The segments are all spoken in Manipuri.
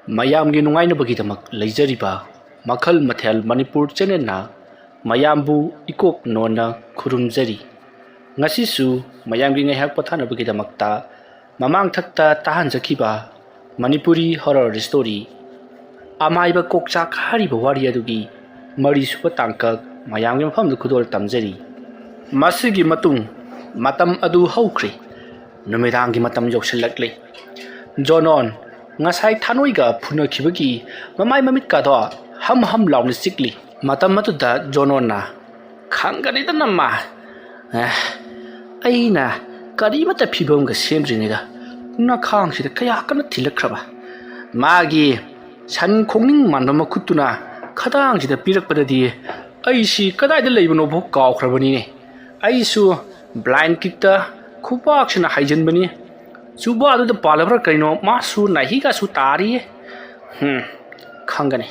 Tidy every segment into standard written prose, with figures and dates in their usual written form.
ꯃꯌꯥꯝꯒꯤ ꯅꯨꯡꯉꯥꯏꯅꯕꯒꯤꯗꯃꯛ ꯂꯩꯖꯔꯤꯕ ꯃꯈꯜ ꯃꯊꯦꯜ ꯃꯅꯤꯄꯨꯔ ꯆꯦꯅꯦꯜꯅ ꯃꯌꯥꯝꯕꯨ ꯏꯀꯣꯛ ꯅꯣꯟꯅ ꯈꯨꯔꯨꯝꯖꯔꯤ꯫ ꯉꯁꯤꯁꯨ ꯃꯌꯥꯝꯒꯤ ꯉꯥꯏꯍꯥꯛ ꯄꯣꯊꯥꯅꯕꯒꯤꯗꯃꯛꯇ ꯃꯃꯥꯡꯊꯛꯇ ꯇꯥꯍꯟꯖꯈꯤꯕ ꯃꯅꯤꯄꯨꯔꯤ ꯍꯣꯔꯔ ꯁ꯭ꯇꯣꯔꯤ ꯑꯃꯥꯏꯕ ꯀꯣꯛꯆꯥꯛ ꯍꯥꯏꯔꯤꯕ ꯋꯥꯔꯤ ꯑꯗꯨꯒꯤ ꯃꯔꯤꯁꯨꯕ ꯇꯥꯡꯀꯛ ꯃꯌꯥꯝꯒꯤ ꯃꯐꯝꯗ ꯈꯨꯗꯣꯜ ꯇꯝꯖꯔꯤ꯫ ꯃꯁꯤꯒꯤ ꯃꯇꯨꯡ ꯃꯇꯝ ꯑꯗꯨ ꯍꯧꯈ꯭ꯔꯦ꯫ ꯅꯨꯃꯤꯗꯥꯡꯒꯤ ꯃꯇꯝ ꯌꯧꯁꯤꯜꯂꯛꯂꯦ꯫ ꯖꯣꯅꯣꯟ ꯉꯁꯥꯏ ꯊꯥꯅꯣꯏꯒ ꯐꯨꯅꯈꯤꯕꯒꯤ ꯃꯃꯥꯏ ꯃꯃꯤꯠꯀꯗꯣ ꯍꯝ ꯍꯝ ꯂꯥꯎꯅ ꯆꯤꯛꯂꯤ꯫ ꯃꯇꯝ ꯑꯗꯨꯗ ꯖꯣꯅꯣꯟꯅ "ꯈꯪꯒꯅꯤꯗꯅ ꯃꯥ, ꯑꯩꯅ ꯀꯔꯤꯃꯠꯇ ꯐꯤꯕꯝꯒ ꯁꯦꯝꯗ꯭ꯔꯤꯉꯩꯗ ꯅꯈꯥꯡꯁꯤꯗ ꯀꯌꯥ ꯀꯟꯅ ꯊꯤꯜꯂꯛꯈ꯭ꯔꯕ, ꯃꯥꯒꯤ ꯁꯟ ꯈꯣꯡꯅꯤꯡ ꯃꯥꯟꯕ ꯃꯈꯨꯠꯇꯨꯅ ꯈꯗꯥꯡꯁꯤꯗ ꯄꯤꯔꯛꯄꯗꯗꯤ ꯑꯩꯁꯤ ꯀꯗꯥꯏꯗ ꯂꯩꯕꯅꯣꯐꯥꯎ ꯀꯥꯎꯈ꯭ꯔꯕꯅꯤꯅꯦ꯫ ꯑꯩꯁꯨ ꯕ꯭ꯂꯥꯏꯟ ꯀꯤꯛꯇ ꯈꯨꯄꯥꯛꯁꯤꯅ ꯍꯥꯏꯖꯤꯟꯕꯅꯤ꯫ ꯆꯨꯕꯥꯗꯨꯗ ꯄꯥꯜꯂꯕ꯭ꯔꯥ ꯀꯩꯅꯣ ꯃꯥꯁꯨ ꯅꯥꯍꯤꯒꯁꯨ ꯇꯥꯔꯤꯌꯦ꯫ ꯈꯪꯒꯅꯤ,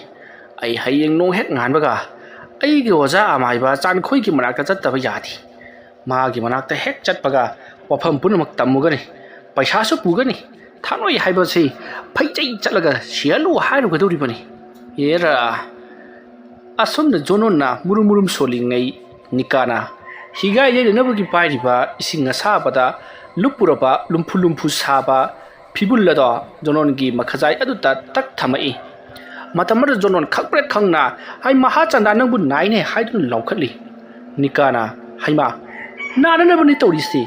ꯑꯩ ꯍꯌꯦꯡ ꯅꯣꯡ ꯍꯦꯛ ꯉꯥꯟꯕꯒ ꯑꯩꯒꯤ ꯑꯣꯖꯥ ꯑꯃꯥꯏꯕ ꯆꯥꯟꯈꯣꯏꯒꯤ ꯃꯅꯥꯛꯇ ꯆꯠꯇꯕ ꯌꯥꯗꯦ꯫ ꯃꯥꯒꯤ ꯃꯅꯥꯛꯇ ꯍꯦꯛ ꯆꯠꯄꯒ ꯋꯥꯐꯝ ꯄꯨꯝꯅꯃꯛ ꯇꯝꯃꯨꯒꯅꯤ, ꯄꯩꯁꯥꯁꯨ ꯄꯨꯒꯅꯤ꯫ ꯊꯥꯅꯣꯏ ꯍꯥꯏꯕꯁꯤ ꯐꯩꯖꯩ ꯆꯠꯂꯒ ꯁꯤꯍꯜꯂꯨ ꯍꯥꯏꯔꯨꯒꯗꯧꯔꯤꯕꯅꯤ꯫ ꯑꯦꯔꯥ!" ꯑꯁꯣꯝꯗ ꯖꯣꯅꯣꯟꯅ ꯃꯨꯔꯨꯝ ꯃꯨꯔꯨꯝ ꯁꯣꯜꯂꯤꯉꯩ ꯅꯤꯀꯥꯅ ꯍꯤꯒꯥꯏ ꯌꯩꯅꯅꯕꯒꯤ ꯄꯥꯏꯔꯤꯕ ꯏꯁꯤꯡ ꯑꯁꯥꯕꯗ ꯂꯨꯞꯄꯨꯔꯕ ꯂꯨꯝꯐꯨ ꯂꯨꯝꯐꯨ ꯁꯥꯕ ꯐꯤꯕꯨꯜ ꯑꯗꯣ ꯖꯣꯅꯣꯟꯒꯤ ꯃꯈꯖꯥꯏ ꯑꯗꯨꯗ ꯇꯛ ꯊꯝꯃꯛꯏ꯫ ꯃꯇꯝ ꯑꯗꯨꯗ ꯖꯣꯅꯣꯟ ꯈꯪꯄ꯭ꯔꯦꯛ ꯈꯪꯅ "ꯍꯩ ꯃꯍꯥꯆꯟꯗ ꯅꯪꯕꯨ ꯅꯥꯏꯅꯦ" ꯍꯥꯏꯗꯨꯅ ꯂꯥꯎꯈꯠꯂꯤ꯫ ꯅꯤꯀꯥꯅ "ꯍꯩꯃꯥ, ꯅꯥꯅꯅꯕꯅꯤ ꯇꯧꯔꯤꯁꯤ,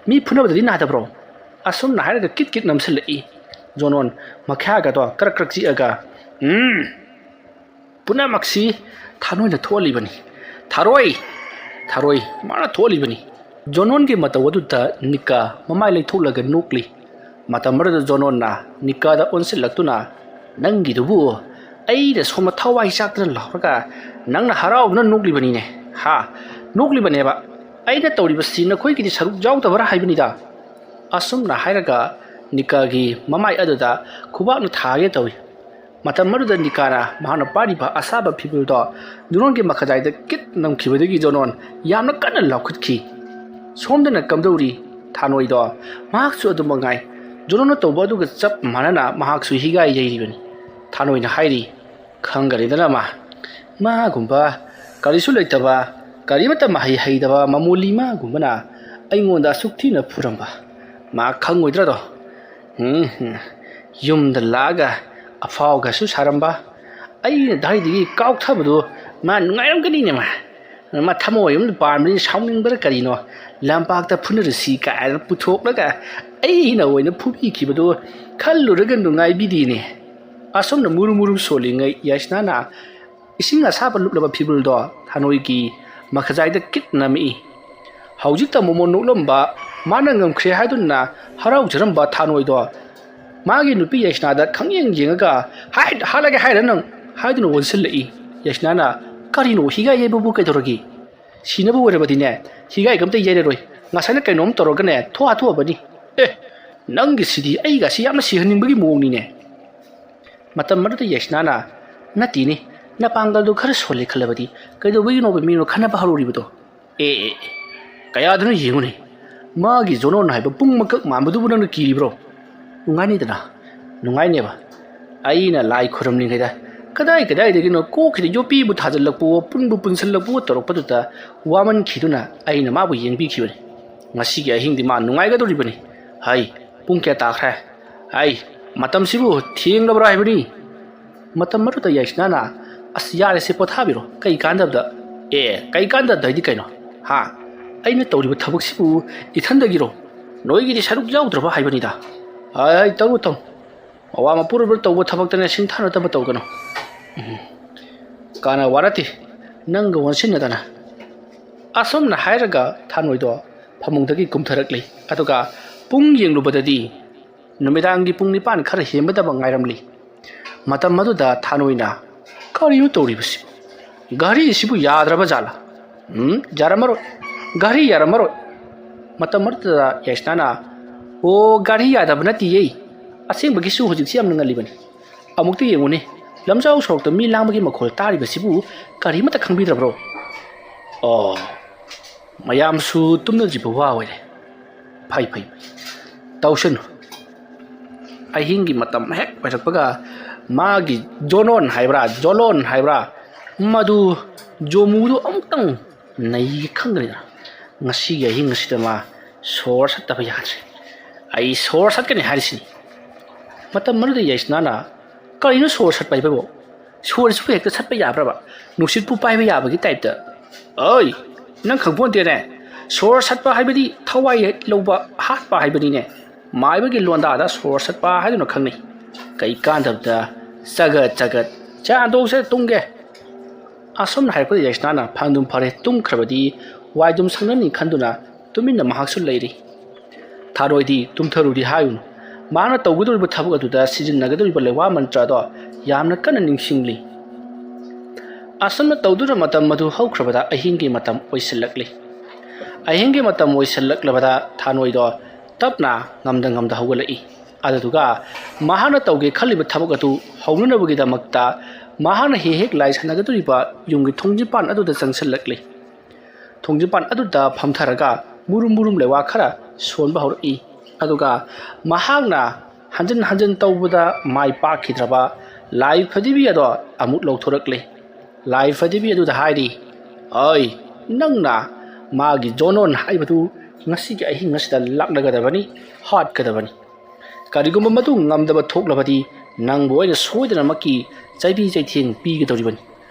ꯃꯤ ꯐꯨꯅꯕꯗꯗꯤ ꯅꯥꯗꯕ꯭ꯔꯣ?" ꯑꯁꯨꯝꯅ ꯍꯥꯏꯔꯒ ꯀꯤꯠ ꯀꯤꯠ ꯅꯝꯁꯤꯜꯂꯛꯏ꯫ ꯖꯣꯅꯣꯟ ꯃꯈ꯭ꯌꯥꯒꯗꯣ ꯀ꯭ꯔꯛ ꯀ꯭ꯔꯛ ꯆꯤꯛꯑꯒ "ꯄꯨꯝꯅꯃꯛꯁꯤ ꯊꯥꯅꯣꯏꯅ ꯊꯣꯛꯍꯜꯂꯤꯕꯅꯤ, ꯊꯥꯔꯣꯏ ꯃꯥꯅ ꯊꯣꯛꯍꯜꯂꯤꯕꯅꯤ." ꯖꯣꯅꯣꯟꯒꯤ ꯃꯇꯧ ꯑꯗꯨꯗ ꯅꯤꯀꯥ ꯃꯃꯥꯏ ꯂꯩꯊꯣꯛꯂꯒ ꯅꯣꯛꯂꯤ꯫ ꯃꯇꯝ ꯑꯗꯨꯗ ꯖꯣꯅꯣꯟꯅ ꯅꯤꯀꯥꯗ ꯑꯣꯟꯁꯤꯜꯂꯛꯇꯨꯅ "ꯅꯪꯒꯤꯗꯨꯕꯨ ꯑꯩꯅ ꯁꯣꯝꯗ ꯊꯋꯥꯏ ꯆꯥꯛꯇꯅ ꯂꯥꯎꯔꯒ ꯅꯪꯅ ꯍꯔꯥꯎꯗꯨꯅ ꯅꯣꯛꯂꯤꯕꯅꯤꯅꯦ꯫ ꯅꯣꯛꯂꯤꯕꯅꯦꯕ, ꯑꯩꯅ ꯇꯧꯔꯤꯕꯁꯤ ꯅꯈꯣꯏꯒꯤꯗꯤ ꯁꯔꯨꯛ ꯌꯥꯎꯗꯕ꯭ꯔꯥ ꯍꯥꯏꯕꯅꯤꯗ." ꯑꯁꯨꯝꯅ ꯍꯥꯏꯔꯒ ꯅꯤꯀꯥꯒꯤ ꯃꯃꯥꯏ ꯑꯗꯨꯗ ꯈꯨꯕꯥꯛꯅ ꯊꯥꯒꯦ ꯇꯧꯏ꯫ ꯃꯇꯝ ꯑꯗꯨꯗ ꯅꯤꯀꯥꯅ ꯃꯍꯥꯛꯅ ꯄꯥꯏꯔꯤꯕ ꯑꯁꯥꯕ ꯐꯤꯕꯨꯜꯗꯣ ꯖꯣꯅꯣꯟꯒꯤ ꯃꯈꯖꯥꯏꯗ ꯀꯤꯠ ꯅꯝꯈꯤꯕꯗꯒꯤ ꯖꯣꯅꯣꯟ ꯌꯥꯝꯅ ꯀꯟꯅ ꯂꯥꯎꯈꯠꯈꯤ꯫ ꯁꯣꯝꯗꯅ ꯀꯝꯗꯧꯔꯤ ꯊꯥꯅꯣꯏꯗꯣ, ꯃꯍꯥꯛꯁꯨ ꯑꯗꯨꯃꯉꯥꯏ ꯖꯣꯅꯣꯟꯅ ꯇꯧꯕ ꯑꯗꯨꯒ ꯆꯞ ꯃꯥꯟꯅꯅ ꯃꯍꯥꯛꯁꯨ ꯍꯤꯒꯥꯏ ꯌꯩꯔꯤꯕꯅꯤ꯫ ꯊꯥꯅꯣꯏꯅ ꯍꯥꯏꯔꯤ, "ꯈꯪꯒꯅꯤꯗꯅ ꯃꯥꯒꯨꯝꯕ ꯀꯔꯤꯁꯨ ꯂꯩꯇꯕ, ꯀꯔꯤꯃꯠꯇ ꯃꯍꯩ ꯍꯩꯗꯕ ꯃꯃꯣꯂꯤꯃꯥꯒꯨꯝꯕꯅ ꯑꯩꯉꯣꯟꯗ ꯑꯁꯨꯛ ꯊꯤꯅ ꯐꯨꯔꯝꯕ ꯃꯥ ꯈꯪꯉꯣꯏꯗ꯭ꯔꯗꯣ? ꯌꯨꯝꯗ ꯂꯥꯛꯑꯒ ꯑꯐꯥꯎꯒꯁꯨ ꯁꯥꯔꯝꯕ, ꯑꯩꯅ ꯗꯥꯏꯗꯒꯤ ꯀꯥꯎꯊꯕꯗꯨ ꯃꯥ ꯅꯨꯡꯉꯥꯏꯔꯝꯒꯅꯤꯅꯦ꯫ ꯃꯥ ꯊꯃꯣꯏ ꯑꯃꯗ ꯄꯥꯟꯕꯅꯤ, ꯁꯥꯎꯅꯤꯡꯕꯔ ꯀꯔꯤꯅꯣ ꯂꯝꯄꯥꯛꯇ ꯐꯨꯅꯔꯁꯤ ꯀꯥꯏꯅ ꯄꯨꯊꯣꯛꯂꯒ ꯑꯩꯅ ꯑꯣꯏꯅ ꯐꯨꯕꯤꯈꯤꯕꯗꯨ ꯈꯜꯂꯨꯔꯒ ꯅꯨꯡꯉꯥꯏꯕꯤꯗꯦꯅꯦ." ꯑꯁꯣꯝꯅ ꯃꯨꯔꯨꯝ ꯃꯨꯔꯨꯝ ꯁꯣꯜꯂꯤꯉꯩ ꯌꯥꯏꯁꯅꯥꯅ ꯏꯁꯤꯡ ꯑꯁꯥꯕ ꯂꯨꯞꯂꯕ ꯐꯤꯕꯨꯜꯗꯣ ꯊꯥꯅꯣꯏꯒꯤ ꯃꯈꯖꯥꯏꯗ ꯀꯤꯠ ꯅꯝꯃꯛꯏ꯫ ꯍꯧꯖꯤꯛꯇ ꯃꯣꯃꯣꯟ ꯅꯣꯛꯂꯝꯕ, ꯃꯥꯅ ꯉꯝꯈ꯭ꯔꯦ ꯍꯥꯏꯗꯨꯅ ꯍꯔꯥꯎꯖꯔꯝꯕ ꯊꯥꯅꯣꯏꯗꯣ ꯃꯥꯒꯤ ꯅꯨꯄꯤ ꯌꯥꯏꯁꯅꯥꯗ ꯈꯪꯌꯦꯡ ꯌꯦꯡꯉꯒ "ꯍꯥꯠꯂꯒꯦ ꯍꯥꯏꯔ ꯅꯪ" ꯍꯥꯏꯗꯨꯅ ꯑꯣꯟꯁꯤꯜꯂꯛꯏ꯫ ꯌꯥꯏꯁꯅꯥꯅ "ꯀꯔꯤꯅꯣ, ꯍꯤꯒꯥꯏ ꯌꯩꯕꯕꯨ ꯀꯩꯗꯧꯔꯒꯦ? ꯁꯤꯅꯕ ꯑꯣꯏꯔꯕꯗꯤꯅꯦ ꯍꯤꯒꯥꯏ ꯀꯝꯇ ꯌꯩꯔꯔꯣꯏ, ꯉꯁꯥꯏꯅ ꯀꯩꯅꯣꯝ ꯇꯧꯔꯒꯅꯦ ꯊꯣꯛꯑꯕꯅꯤ." ꯅꯪꯒꯤꯁꯤꯗꯤ ꯑꯩꯒꯁꯤ ꯌꯥꯝꯅ ꯁꯤꯍꯟꯅꯤꯡꯕꯒꯤ ꯃꯑꯣꯡꯅꯤꯅꯦ꯫ ꯃꯇꯝ ꯑꯗꯨꯗ ꯌꯥꯏꯁꯅꯥꯅ "ꯅꯠꯇꯦꯅꯦ, ꯅꯄꯥꯡꯒꯜꯗꯨ ꯈꯔ ꯁꯣꯜꯂꯦ ꯈꯜꯂꯕꯗꯤ ꯀꯩꯗꯧꯕꯒꯤꯅꯣꯕ ꯃꯤꯅꯣ ꯈꯟꯅꯕ ꯍꯧꯔꯨꯔꯤꯕꯗꯣ? ꯀꯌꯥꯗꯅꯣ ꯌꯦꯡꯉꯨꯅꯦ, ꯃꯥꯒꯤ ꯖꯣꯅꯣꯟ ꯍꯥꯏꯕ ꯄꯨꯡ ꯃꯀꯛ ꯃꯥꯟꯕꯗꯨꯕꯨ ꯅꯪꯅ ꯀꯤꯔꯤꯕ꯭ꯔꯣ? ꯅꯨꯡꯉꯥꯏꯅꯦꯕ, ꯑꯩꯅ ꯂꯥꯏ ꯈꯨꯔꯝꯂꯤꯉꯩꯗ ꯀꯗꯥꯏꯗꯒꯤꯅꯣ ꯀꯣꯛꯁꯤꯗ ꯌꯣꯄꯤꯕꯨ ꯊꯥꯖꯤꯜꯂꯛꯄꯋꯣ ꯄꯨꯟꯕꯨ ꯄꯨꯟꯁꯤꯜꯂꯛꯄꯋꯣ ꯇꯧꯔꯛꯄꯗꯨꯗ ꯋꯥꯃꯟꯈꯤꯗꯨꯅ ꯑꯩꯅ ꯃꯥꯕꯨ ꯌꯦꯡꯕꯤꯈꯤꯕꯅꯤ꯫ ꯉꯁꯤꯒꯤ ꯑꯍꯤꯡꯗꯤ ꯃꯥ ꯅꯨꯡꯉꯥꯏꯒꯗꯧꯔꯤꯕꯅꯤ꯫ ꯄꯨꯡ ꯀꯌꯥ ꯇꯥꯈ꯭ꯔꯦ? ꯃꯇꯝꯁꯤꯕꯨ ꯊꯦꯡꯂꯕ꯭ꯔꯥ ꯍꯥꯏꯕꯅꯤ." ꯃꯇꯝ ꯑꯗꯨꯗ ꯌꯥꯏꯁꯅꯥꯅ "ꯑꯁ ꯌꯥꯔꯦꯁꯦ, ꯄꯣꯊꯥꯕꯤꯔꯣ, ꯀꯩ ꯀꯥꯟꯗꯕꯗ." ꯀꯩ ꯀꯥꯟꯗꯕꯗ ꯀꯩꯅꯣ? ꯑꯩꯅ ꯇꯧꯔꯤꯕ ꯊꯕꯛꯁꯤꯕꯨ ꯏꯊꯟꯗꯒꯤꯔꯣ? ꯅꯣꯏꯒꯤꯗꯤ ꯁꯔꯨꯛ ꯌꯥꯎꯗ꯭ꯔꯕ ꯍꯥꯏꯕꯅꯤꯗ." ꯇꯧꯔꯨ, ꯃꯋꯥ ꯃꯄꯨꯔꯣꯏꯕ ꯇꯧꯕ ꯊꯕꯛꯇꯅꯦ ꯁꯤꯡꯊꯥꯅꯗꯕ ꯇꯧꯒꯅꯨ." "ꯀꯥꯅ ꯋꯥꯔꯠꯇꯦ, ꯅꯪꯒ ꯑꯣꯟꯁꯤꯟꯅꯗꯅ." ꯑꯁꯨꯝꯅ ꯍꯥꯏꯔꯒ ꯊꯥꯅꯣꯏꯗꯣ ꯐꯃꯨꯡꯗꯒꯤ ꯀꯨꯝꯊꯔꯛꯂꯤ꯫ ꯑꯗꯨꯒ ꯄꯨꯡ ꯌꯦꯡꯂꯨꯕꯗꯗꯤ ꯅꯨꯃꯤꯗꯥꯡꯒꯤ ꯄꯨꯡ 9 ꯈꯔ ꯍꯦꯟꯕꯗꯕ ꯉꯥꯏꯔꯝꯂꯤ꯫ ꯃꯇꯝ ꯑꯗꯨꯗ ꯊꯥꯅꯣꯏꯅ "ꯀꯔꯤꯅꯣ ꯇꯧꯔꯤꯕꯁꯤꯕꯨ? ꯘꯔꯤꯁꯤꯕꯨ ꯌꯥꯗ꯭ꯔꯕ ꯖꯥꯠꯂꯥ? ꯌꯥꯔꯝꯃꯔꯣꯏ, ꯘꯔꯤ ꯌꯥꯔꯝꯃꯔꯣꯏ." ꯃꯇꯝ ꯑꯗꯨꯗ ꯌꯥꯏꯁꯅꯥꯅ "ꯘꯔꯤ ꯌꯥꯗꯕ ꯅꯠꯇꯤꯌꯦ, ꯑꯁꯦꯡꯕꯒꯤꯁꯨ ꯍꯧꯖꯤꯛꯁꯤ ꯌꯥꯝꯅ ꯉꯜꯂꯤꯕꯅꯤ. ꯑꯃꯨꯛꯇ ꯌꯦꯡꯉꯨꯅꯦ, ꯂꯝꯖꯥꯎ ꯁꯣꯔꯣꯛꯇ ꯃꯤ ꯂꯥꯡꯕꯒꯤ ꯃꯈꯣꯜ ꯇꯥꯔꯤꯕꯁꯤꯕꯨ ꯀꯔꯤꯃꯠꯇ ꯈꯪꯕꯤꯗ꯭ꯔꯕ꯭ꯔꯣ?" ꯃꯌꯥꯝꯁꯨ ꯇꯨꯝꯅꯗ꯭ꯔꯤꯕ ꯋꯥ ꯑꯣꯏꯔꯦ꯫ ꯐꯩ, ꯇꯧꯁꯅꯨ. ꯑꯍꯤꯡꯒꯤ ꯃꯇꯝ ꯍꯦꯛ ꯑꯣꯏꯔꯛꯄꯒ ꯃꯥꯒꯤ ꯖꯣꯅꯣꯟ ꯍꯥꯏꯕ꯭ꯔꯥ ꯖꯣꯂꯣꯟ ꯍꯥꯏꯕ꯭ꯔꯥ ꯃꯗꯨ ꯖꯣꯃꯨꯗꯨ ꯑꯃꯨꯛꯇꯪ ꯅꯩꯒꯦ ꯈꯪꯒꯅꯤꯗ ꯉꯁꯤꯒꯤ ꯑꯍꯤꯡ ꯑꯁꯤꯗ ꯃꯥ ꯁꯣꯔ ꯁꯠꯇꯕ ꯌꯥꯗ꯭ꯔꯦ ꯑꯩ ꯁꯣꯔ ꯁꯠꯀꯅꯤ ꯍꯥꯏꯔꯤꯁꯤꯅꯤ ꯃꯇꯝ ꯑꯗꯨꯗ ꯌꯥꯏꯁꯅꯥꯅ ꯀꯔꯤꯅꯣ ꯁꯣꯔ ꯁꯠꯄ ꯍꯥꯏꯕꯕꯨ ꯁꯣꯔꯁꯤꯕꯨ ꯍꯦꯛꯇ ꯁꯠꯄ ꯌꯥꯕ꯭ꯔꯕ ꯅꯨꯡꯁꯤꯠꯄꯨ ꯄꯥꯏꯕ ꯌꯥꯕꯒꯤ ꯇꯥꯏꯞꯇ ꯑꯣꯏ ꯅꯪ ꯈꯪꯄꯣꯟꯇꯦꯅꯦ ꯁꯣꯔ ꯁꯠꯄ ꯍꯥꯏꯕꯗꯤ ꯊꯋꯥꯏ ꯂꯧꯕ ꯍꯥꯠꯄ ꯍꯥꯏꯕꯅꯤꯅꯦ ꯃꯥꯏꯕꯒꯤ ꯂꯣꯟꯗꯥꯗ ꯁꯣꯔ ꯁꯠꯄ ꯍꯥꯏꯗꯨꯅ ꯈꯪꯅꯩ ꯀꯩ ꯀꯥꯟꯗꯕꯗ ꯆꯒꯠ ꯆꯒꯠ ꯆꯥꯗꯣꯡꯁꯦ ꯇꯨꯝꯒꯦ ꯑꯁꯨꯝꯅ ꯍꯥꯏꯔꯛꯄꯗ ꯌꯥꯏꯁꯅꯥꯅ ꯐꯪꯗꯨꯝ ꯐꯔꯦ ꯇꯨꯝꯈ꯭ꯔꯕꯗꯤ ꯋꯥꯏꯗꯨꯝ ꯁꯪꯅꯅꯤ ꯈꯟꯗꯨꯅ ꯇꯨꯃꯤꯟꯅ ꯃꯍꯥꯛꯁꯨ ꯂꯩꯔꯤ ꯊꯥꯔꯣꯏꯗꯤ ꯇꯨꯝꯊꯔꯨꯗꯤ ꯍꯥꯏꯌꯨꯅꯨ ꯃꯥꯅ ꯇꯧꯒꯗꯧꯔꯤꯕ ꯊꯕꯛ ꯑꯗꯨꯗ ꯁꯤꯖꯤꯟꯅꯒꯗꯧꯔꯤꯕ ꯂꯩꯋꯥ ꯃꯟꯇ꯭ꯔꯗꯣ ꯌꯥꯝꯅ ꯀꯟꯅ ꯅꯤꯡꯁꯤꯡꯂꯤ ꯑꯁꯨꯝꯅ ꯇꯧꯗꯨꯅ ꯃꯇꯝ ꯑꯗꯨ ꯍꯧꯈ꯭ꯔꯕꯗ ꯑꯍꯤꯡꯒꯤ ꯃꯇꯝ ꯑꯣꯏꯁꯤꯜꯂꯛꯂꯤ ꯑꯍꯤꯡꯒꯤ ꯃꯇꯝ ꯑꯣꯏꯁꯤꯜꯂꯛꯂꯕꯗ ꯊꯥꯅꯣꯏꯗꯣ ꯇꯞꯅ ꯉꯝꯗ ꯍꯧꯒꯠꯂꯛꯏ ꯑꯗꯨꯗꯨꯒ ꯃꯍꯥꯛꯅ ꯇꯧꯒꯦ ꯈꯜꯂꯤꯕ ꯊꯕꯛ ꯑꯗꯨ ꯍꯧꯅꯅꯕꯒꯤꯗꯃꯛꯇ ꯃꯍꯥꯛꯅ ꯍꯦꯛ ꯂꯥꯏ ꯁꯥꯟꯅꯒꯗꯧꯔꯤꯕ ꯌꯨꯝꯒꯤ ꯊꯣꯡꯖꯤꯟꯄꯥꯟ ꯑꯗꯨꯗ ꯆꯪꯁꯤꯜꯂꯛꯂꯤ ꯊꯣꯡꯖꯤꯟꯄꯥꯟ ꯑꯗꯨꯗ ꯐꯝꯊꯔꯒ ꯃꯨꯔꯨꯝ ꯂꯩꯋꯥ ꯈꯔ ꯁꯣꯟꯕ ꯍꯧꯔꯛꯏ ꯑꯗꯨꯒ ꯃꯍꯥꯛꯅ ꯍꯟꯖꯤꯟ ꯇꯧꯕꯗ ꯃꯥꯏ ꯄꯥꯛꯈꯤꯗ꯭ꯔꯕ ꯂꯥꯏ ꯐꯗꯤꯕꯤ ꯑꯗꯣ ꯑꯃꯨꯛ ꯂꯧꯊꯣꯔꯛꯂꯤ ꯂꯥꯏ ꯐꯗꯤꯕꯤ ꯑꯗꯨꯗ ꯍꯥꯏꯔꯤ ꯑꯩ ꯅꯪꯅ ꯃꯥꯒꯤ ꯖꯣꯅꯣꯟ ꯍꯥꯏꯕꯗꯨ ꯉꯁꯤꯒꯤ ꯑꯍꯤꯡ ꯑꯁꯤꯗ ꯂꯥꯛꯂꯒꯗꯕꯅꯤ ꯍꯥꯠꯀꯗꯕꯅꯤ ꯀꯔꯤꯒꯨꯝꯕ ꯃꯗꯨ ꯉꯝꯗꯕ ꯊꯣꯛꯂꯕꯗꯤ ꯅꯪꯕꯨ ꯑꯩꯅ ꯁꯣꯏꯗꯅꯃꯛꯀꯤ ꯆꯩꯕꯤ ꯆꯩꯊꯦꯡ ꯄꯤꯒꯗꯧꯔꯤꯕꯅꯤ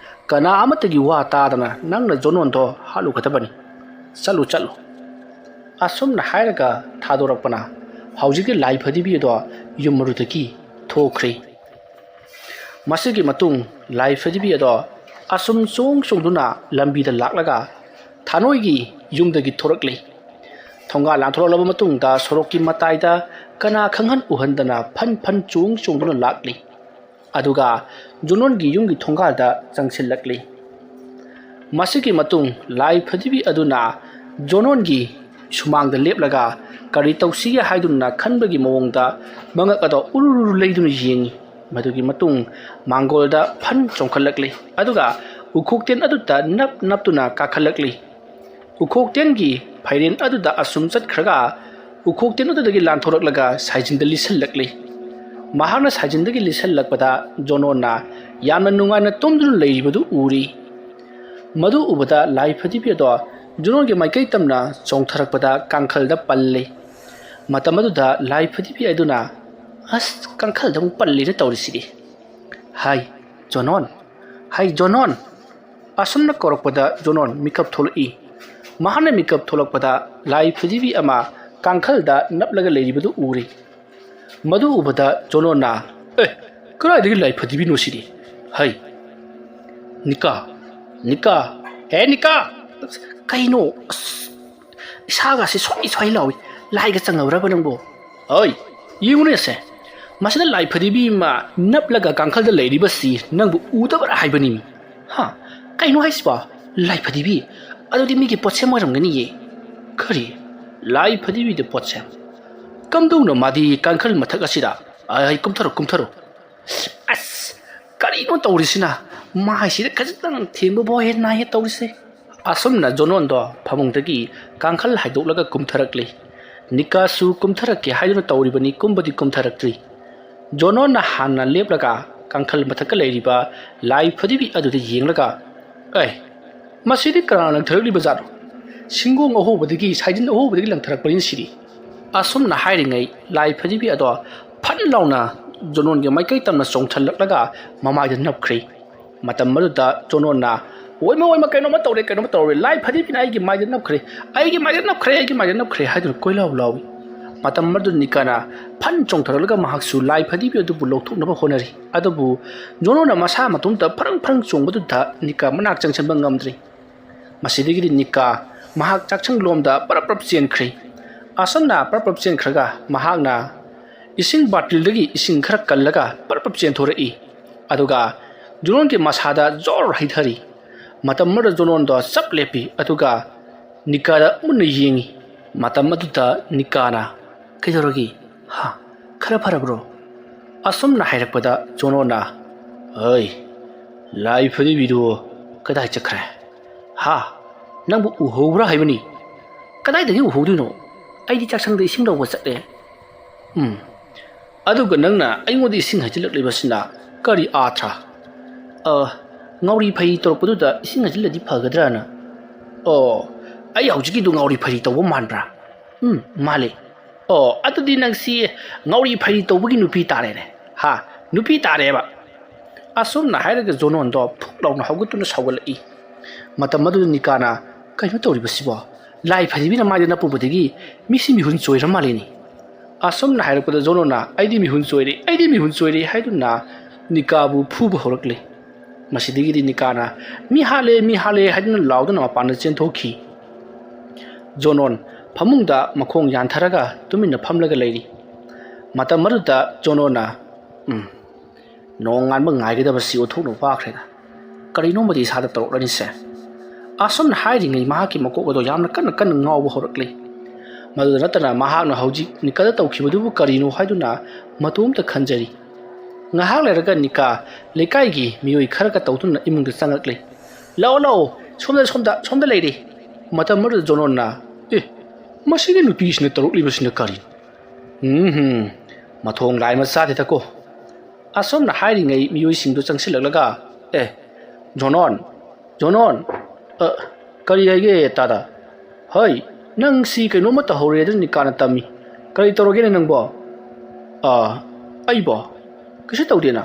ꯀꯅꯥ ꯑꯃꯠꯇꯒꯤ ꯋꯥ ꯇꯥꯗꯅ ꯅꯪꯅ ꯖꯣꯅꯣꯟꯗꯣ ꯍꯥꯠꯂꯨꯒꯗꯕꯅꯤ ꯆꯠꯂꯨ ꯑꯁꯨꯝꯅ ꯍꯥꯏꯔꯒ ꯊꯥꯗꯣꯔꯛꯄꯅ ꯍꯧꯖꯤꯛꯀꯤ ꯂꯥꯏ ꯐꯗꯤꯕꯤ ꯑꯗꯣ ꯌꯨꯝ ꯑꯗꯨꯗꯒꯤ ꯊꯣꯛꯈ꯭ꯔꯤ ꯃꯁꯤꯒꯤ ꯃꯇꯨꯡ ꯂꯥꯏ ꯐꯗꯤꯕꯤ ꯑꯗꯣ ꯑꯁꯨꯝ ꯆꯣꯡꯗꯨꯅ ꯂꯝꯕꯤꯗ ꯂꯥꯛꯂꯒ ꯊꯥꯅꯣꯏꯒꯤ ꯌꯨꯝꯗꯒꯤ ꯊꯣꯔꯛꯂꯤ ꯊꯣꯡꯒꯥꯜ ꯂꯥꯟꯊꯣꯔꯛꯂꯕ ꯃꯇꯨꯡꯗ ꯁꯣꯔꯣꯛꯀꯤ ꯃꯇꯥꯏꯗ ꯀꯅꯥ ꯈꯪꯍꯟ ꯎꯍꯟꯗꯅ ꯐꯟ ꯆꯣꯡꯗꯨꯅ ꯂꯥꯛꯂꯤ ꯑꯗꯨꯒ ꯖꯣꯅꯣꯟꯒꯤ ꯌꯨꯝꯒꯤ ꯊꯣꯡꯒꯥꯜꯗ ꯆꯪꯁꯤꯜꯂꯛꯂꯤ ꯃꯁꯤꯒꯤ ꯃꯇꯨꯡ ꯂꯥꯏ ꯐꯗꯤꯕꯤ ꯑꯗꯨꯅ ꯖꯣꯅꯣꯟꯒꯤ ꯁꯨꯃꯥꯡꯗ ꯂꯦꯞꯂꯒ ꯀꯔꯤ ꯇꯧꯁꯤꯒꯦ ꯍꯥꯏꯗꯨꯅ ꯈꯟꯕꯒꯤ ꯃꯑꯣꯡꯗ ꯃꯉꯛ ꯑꯗꯣ ꯎꯔꯨ ꯂꯩꯗꯨꯅ ꯌꯦꯡꯉꯤ ꯃꯗꯨꯒꯤ ꯃꯇꯨꯡ ꯃꯥꯡꯒꯣꯜꯗ ꯐꯟ ꯆꯣꯡꯈꯠꯂꯛꯂꯤ ꯑꯗꯨꯒ ꯎꯈꯣꯛꯇꯦꯟ ꯑꯗꯨꯗ ꯅꯞꯇꯨꯅ ꯀꯥꯈꯠꯂꯛꯂꯤ ꯎꯈꯣꯛꯇꯦꯟꯒꯤ ꯐꯩꯔꯦꯟ ꯑꯗꯨꯗ ꯑꯁꯨꯝ ꯆꯠꯈ꯭ꯔꯒ ꯎꯈꯣꯛꯇꯦꯟ ꯑꯗꯨꯗꯒꯤ ꯂꯥꯟꯊꯣꯔꯛꯂꯒ ꯁꯥꯏꯖꯤꯟꯗ ꯂꯤꯠꯁꯤꯜꯂꯛꯂꯤ ꯃꯍꯥꯛꯅ ꯁꯥꯏꯖꯤꯟꯗꯒꯤ ꯂꯤꯠꯁꯤꯜꯂꯛꯄꯗ ꯖꯣꯅꯣꯟꯅ ꯌꯥꯝꯅ ꯅꯨꯡꯉꯥꯏꯅ ꯇꯨꯝꯗꯨꯅ ꯂꯩꯔꯤꯕꯗꯨ ꯎꯔꯤ ꯃꯗꯨ ꯎꯕꯗ ꯂꯥꯏ ꯐꯗꯤꯕꯤ ꯑꯗꯣ ꯖꯣꯅꯣꯟꯒꯤ ꯃꯥꯏꯀꯩ ꯇꯝꯅ ꯆꯣꯡꯊꯔꯛꯄꯗ ꯀꯥꯡꯈꯜꯗ ꯄꯜꯂꯤ ꯃꯇꯝ ꯑꯗꯨꯗ ꯂꯥꯏ ꯐꯗꯤꯕꯤ ꯑꯗꯨꯅ ꯑꯁ ꯀꯥꯡꯈꯜꯗ ꯑꯃꯨꯛ ꯄꯜꯂꯤꯅ ꯇꯧꯔꯤꯁꯤꯗꯤ ꯍꯥꯏ ꯖꯣꯅꯣꯟ ꯑꯁꯨꯝꯅ ꯀꯧꯔꯛꯄꯗ ꯖꯣꯅꯣꯟ ꯃꯤꯀꯞ ꯊꯣꯛꯂꯛꯏ ꯃꯍꯥꯛꯅ ꯃꯤꯀꯞ ꯊꯣꯛꯂꯛꯄꯗ ꯂꯥꯏ ꯐꯗꯤꯕꯤ ꯑꯃ ꯀꯥꯡꯈꯜꯗ ꯅꯞꯂꯒ ꯂꯩꯔꯤꯕꯗꯨ ꯎꯔꯤ ꯃꯗꯨ ꯎꯕꯗ ꯖꯣꯅꯣꯟꯅ ꯀꯗꯥꯏꯗꯒꯤ ꯂꯥꯏ ꯐꯗꯤꯕꯤꯅꯣ ꯁꯤꯗꯤ ꯍꯩ ꯅꯤꯀꯥ ꯀꯩꯅꯣ ꯏꯁꯥꯒꯁꯦ ꯁ꯭ꯋꯥꯏ ꯂꯥꯎꯏ ꯂꯥꯏꯒ ꯆꯪꯉꯕ꯭ꯔꯕ ꯅꯪꯕꯣ ꯌꯦꯡꯉꯨꯅꯦꯁꯦ ꯃꯁꯤꯗ ꯂꯥꯏ ꯐꯗꯤꯕꯤ ꯑꯃ ꯅꯞꯂꯒ ꯀꯥꯡꯈꯜꯗ ꯂꯩꯔꯤꯕꯁꯤ ꯅꯪꯕꯨ ꯎꯗꯕ꯭ꯔꯥ ꯍꯥꯏꯕꯅꯤ ꯀꯩꯅꯣ ꯍꯥꯏꯁꯤꯕꯣ ꯂꯥꯏ ꯐꯗꯤꯕꯤ ꯑꯗꯨꯗꯤ ꯃꯤꯒꯤ ꯄꯣꯠꯁꯦꯝ ꯑꯣꯏꯔꯝꯒꯅꯤꯌꯦ ꯀꯔꯤ ꯂꯥꯏ ꯐꯗꯤꯕꯤꯗ ꯄꯣꯠꯁꯦꯝ ꯀꯝꯗꯧꯅ ꯃꯥꯗꯤ ꯀꯥꯡꯈꯜ ꯃꯊꯛ ꯑꯁꯤꯗ ꯀꯨꯝꯊꯔꯣ ꯑꯁ ꯀꯔꯤꯅꯣ ꯇꯧꯔꯤꯁꯤꯅ ꯃꯥꯏꯁꯤꯗ ꯈꯖꯤꯛꯇꯪ ꯊꯦꯡꯕꯐꯥꯎ ꯍꯦꯟꯅ ꯅꯥꯏꯌꯦ ꯇꯧꯔꯤꯁꯦ ꯑꯁꯨꯝꯅ ꯖꯣꯅꯣꯟꯗꯣ ꯐꯃꯨꯡꯗꯒꯤ ꯀꯥꯡꯈꯜ ꯍꯥꯏꯗꯣꯛꯂꯒ ꯀꯨꯝꯊꯔꯛꯂꯤ ꯅꯤꯀꯥꯁꯨ ꯀꯨꯝꯊꯔꯛꯀꯦ ꯍꯥꯏꯗꯨꯅ ꯇꯧꯔꯤꯕꯅꯤ ꯀꯨꯝꯕꯗꯤ ꯀꯨꯝꯊꯔꯛꯇ꯭ꯔꯤ ꯖꯣꯅꯣꯟꯅ ꯍꯥꯟꯅ ꯂꯦꯞꯂꯒ ꯀꯥꯡꯈꯜ ꯃꯊꯛꯇ ꯂꯩꯔꯤꯕ ꯂꯥꯏ ꯐꯗꯤꯕꯤ ꯑꯗꯨꯗ ꯌꯦꯡꯂꯒ ꯃꯁꯤꯗꯤ ꯀꯅꯥꯅ ꯂꯪꯊꯔꯛꯂꯤꯕ ꯖꯥꯠꯅꯣ ꯁꯤꯡꯒꯣꯡ ꯑꯍꯣꯕꯗꯒꯤ ꯁꯥꯏꯖꯤꯟ ꯑꯍꯣꯕꯗꯒꯤ ꯂꯪꯊꯔꯛꯄꯅꯤ ꯁꯤꯗꯤ ꯑꯁꯨꯝꯅ ꯍꯥꯏꯔꯤꯉꯩ ꯂꯥꯏ ꯐꯗꯤꯕꯤ ꯑꯗꯣ ꯐꯟ ꯂꯥꯎꯅ ꯖꯣꯅꯣꯟꯒꯤ ꯃꯥꯏꯀꯩ ꯇꯝꯅ ꯆꯣꯡꯊꯜꯂꯛꯂꯒ ꯃꯃꯥꯏꯗ ꯅꯞꯈ꯭ꯔꯤ ꯃꯇꯝ ꯑꯗꯨꯗ ꯖꯣꯅꯣꯟꯅ ꯑꯣꯏꯃ ꯀꯩꯅꯣꯝꯃ ꯇꯧꯔꯦ ꯂꯥꯏ ꯐꯗꯤꯕꯤꯅ ꯑꯩꯒꯤ ꯃꯥꯏꯗ ꯅꯞꯈ꯭ꯔꯦ ꯍꯥꯏꯗꯨꯅ ꯀꯣꯏꯂꯥꯎ ꯂꯥꯎꯏ ꯃꯇꯝ ꯑꯗꯨꯗ ꯅꯤꯀꯥꯅ ꯐꯟ ꯆꯣꯡꯊꯔꯛꯂꯒ ꯃꯍꯥꯛꯁꯨ ꯂꯥꯏ ꯐꯗꯤꯕꯤ ꯑꯗꯨꯕꯨ ꯂꯧꯊꯣꯛꯅꯕ ꯍꯣꯠꯅꯔꯤ ꯑꯗꯨꯕꯨ ꯖꯣꯅꯣꯟꯅ ꯃꯁꯥ ꯃꯇꯣꯝꯇ ꯐꯔꯪ ꯆꯣꯡꯕꯗꯨꯗ ꯅꯤꯀꯥ ꯃꯅꯥꯛ ꯆꯪꯁꯤꯟꯕ ꯉꯝꯗ꯭ꯔꯤ ꯃꯁꯤꯗꯒꯤꯗꯤ ꯅꯤꯀꯥ ꯃꯍꯥꯛ ꯆꯥꯛꯁꯪꯂꯣꯝꯗ ꯄꯔꯞ ꯆꯦꯟꯈ꯭ꯔꯤ ꯑꯁꯨꯝꯅ ꯄꯔꯞ ꯆꯦꯟꯈ꯭ꯔꯒ ꯃꯍꯥꯛꯅ ꯏꯁꯤꯡ ꯕꯥꯔꯇꯤꯜꯗꯒꯤ ꯏꯁꯤꯡ ꯈꯔ ꯀꯜꯂꯒ ꯄꯔꯞ ꯆꯦꯟꯊꯣꯔꯛꯏ ꯑꯗꯨꯒ ꯖꯣꯅꯣꯟꯒꯤ ꯃꯁꯥꯗ ꯖꯣꯔ ꯍꯩꯊꯔꯤ ꯃꯇꯝ ꯑꯃꯗ ꯖꯣꯅꯣꯟꯗꯣ ꯆꯞ ꯂꯦꯞꯄꯤ ꯑꯗꯨꯒ ꯅꯤꯀꯥꯗ ꯃꯨꯟꯅ ꯌꯦꯡꯉꯤ ꯃꯇꯝ ꯑꯗꯨꯗ ꯅꯤꯀꯥꯅ ꯀꯩꯗꯧꯔꯒꯦ ꯈꯔ ꯐꯔꯕ꯭ꯔꯣ ꯑꯁꯨꯝꯅ ꯍꯥꯏꯔꯛꯄꯗ ꯖꯣꯅꯣꯟꯅ ꯂꯥꯏ ꯐꯗꯤꯕꯤꯗꯨ ꯀꯗꯥꯏ ꯆꯠꯈ꯭ꯔꯦ ꯅꯪꯕꯨ ꯎꯍꯧꯕ꯭ꯔꯥ ꯍꯥꯏꯕꯅꯤ ꯀꯗꯥꯏꯗꯒꯤ ꯎꯍꯧꯗꯣꯏꯅꯣ ꯑꯩꯗꯤ ꯆꯥꯛꯁꯪꯗ ꯏꯁꯤꯡ ꯂꯧꯕ ꯆꯠꯂꯦ ꯑꯗꯨꯒ ꯅꯪꯅ ꯑꯩꯉꯣꯟꯗ ꯏꯁꯤꯡ ꯍꯩꯖꯤꯜꯂꯛꯂꯤꯕꯁꯤꯅ ꯀꯔꯤ ꯑꯥꯊ꯭ꯔ ꯉꯥꯎꯔꯤ ꯐꯩ ꯇꯧꯔꯛꯄꯗꯨꯗ ꯏꯁꯤꯡ ꯍꯩꯖꯤꯜꯂꯗꯤ ꯐꯒꯗ꯭ꯔꯅ ꯑꯩ ꯍꯧꯖꯤꯛꯀꯤꯗꯨ ꯉꯥꯎꯔꯤ ꯐꯩ ꯇꯧꯕ ꯃꯥꯟꯕ꯭ꯔꯥ ꯃꯥꯜꯂꯦ ꯑꯗꯨꯗꯤ ꯅꯪꯁꯤ ꯉꯥꯎꯔꯤ ꯐꯩ ꯇꯧꯕꯒꯤ ꯅꯨꯄꯤ ꯇꯥꯔꯦꯅꯦ ꯍꯥ ꯅꯨꯄꯤ ꯇꯥꯔꯦꯕ ꯑꯁꯨꯝꯅ ꯍꯥꯏꯔꯒ ꯖꯣꯅꯣꯟꯗꯣ ꯐꯨꯛ ꯂꯥꯎꯅ ꯍꯧꯒꯠꯇꯨꯅ ꯁꯥꯎꯒꯠꯂꯛꯏ ꯃꯇꯝ ꯑꯗꯨꯗ ꯅꯤꯀꯥꯅ ꯀꯩꯅꯣ ꯇꯧꯔꯤꯕꯁꯤꯕꯣ ꯂꯥꯏ ꯐꯗꯤꯕꯤꯅ ꯃꯥꯏꯗ ꯅꯞꯄꯨꯕꯗꯒꯤ ꯃꯤꯁꯤ ꯃꯤꯍꯨꯟ ꯆꯣꯏꯔ ꯃꯥꯜꯂꯤꯅꯤ ꯑꯁꯨꯝꯅ ꯍꯥꯏꯔꯛꯄꯗ ꯖꯣꯅꯣꯟꯅ ꯑꯩꯗꯤ ꯃꯤꯍꯨꯟ ꯆꯣꯏꯔꯦ ꯍꯥꯏꯗꯨꯅ ꯅꯤꯀꯥꯕꯨ ꯐꯨꯕ ꯍꯧꯔꯛꯂꯤ ꯃꯁꯤꯗꯒꯤꯗꯤ ꯅꯤꯀꯥꯅ ꯃꯤ ꯍꯥꯠꯂꯦ ꯍꯥꯏꯗꯨꯅ ꯂꯥꯎꯗꯨꯅ ꯃꯄꯥꯟꯗ ꯆꯦꯟꯊꯣꯛꯈꯤ ꯖꯣꯅꯣꯟ ꯐꯃꯨꯡꯗ ꯃꯈꯣꯡ ꯌꯥꯟꯊꯔꯒ ꯇꯨꯃꯤꯟꯅ ꯐꯝꯂꯒ ꯂꯩꯔꯤ ꯃꯇꯝ ꯑꯗꯨꯗ ꯖꯣꯅꯣꯟꯅ ꯅꯣꯡ ꯉꯥꯟꯕ ꯉꯥꯏꯒꯗꯕꯁꯤ ꯑꯣꯟꯊꯣꯛꯅ ꯋꯥꯈ꯭ꯔꯦꯗ ꯀꯔꯤꯅꯣꯃꯗꯤ ꯏꯁꯥꯗ ꯇꯧꯔꯛꯂꯅꯤꯁꯦ ꯑꯁꯨꯝꯅ ꯍꯥꯏꯔꯤꯉꯩ ꯃꯍꯥꯛꯀꯤ ꯃꯀꯣꯛ ꯑꯗꯣ ꯌꯥꯝꯅ ꯀꯟꯅ ꯉꯥꯎꯕ ꯍꯧꯔꯛꯂꯤ ꯃꯗꯨꯗ ꯅꯠꯇꯅ ꯃꯍꯥꯛꯅ ꯍꯧꯖꯤꯛ ꯅꯤꯀꯥꯗ ꯇꯧꯈꯤꯕꯗꯨꯕꯨ ꯀꯔꯤꯅꯣ ꯍꯥꯏꯗꯨꯅ ꯃꯇꯣꯝꯇ ꯈꯟꯖꯔꯤ ꯉꯥꯏꯍꯥꯛ ꯂꯩꯔꯒ ꯅꯤꯀꯥ ꯂꯩꯀꯥꯏꯒꯤ ꯃꯤꯑꯣꯏ ꯈꯔꯒ ꯇꯧꯗꯨꯅ ꯏꯃꯨꯡꯗ ꯆꯪꯂꯛꯂꯤ ꯂꯥꯛꯑꯣ ꯁꯣꯝꯗ ꯂꯩꯔꯤ ꯃꯇꯝ ꯑꯗꯨꯗ ꯖꯣꯅꯣꯟꯅ ꯃꯁꯤꯒꯤ ꯅꯨꯄꯤꯁꯤꯅ ꯇꯧꯔꯛꯂꯤꯕꯁꯤꯅ ꯀꯔꯤ ꯃꯊꯣꯡ ꯂꯥꯏ ꯃꯆꯥꯗꯦꯗꯀꯣ ꯑꯁꯣꯝꯅ ꯍꯥꯏꯔꯤꯉꯩ ꯃꯤꯑꯣꯏꯁꯤꯡꯗꯨ ꯆꯪꯁꯤꯜꯂꯛꯂꯒ ꯖꯣꯅꯣꯟ ꯀꯔꯤ ꯍꯥꯏꯒꯦ ꯇꯥꯗ ꯍꯣꯏ ꯅꯪ ꯁꯤ ꯀꯩꯅꯣꯝꯃ ꯇꯧꯍꯧꯔꯦꯗ ꯅꯤꯀꯥꯅ ꯇꯝꯃꯤ ꯀꯔꯤ ꯇꯧꯔꯒꯦꯅꯦ ꯅꯪꯕꯣ ꯑꯩꯕꯣ ꯀꯩꯁꯨ ꯇꯧꯗꯦꯅ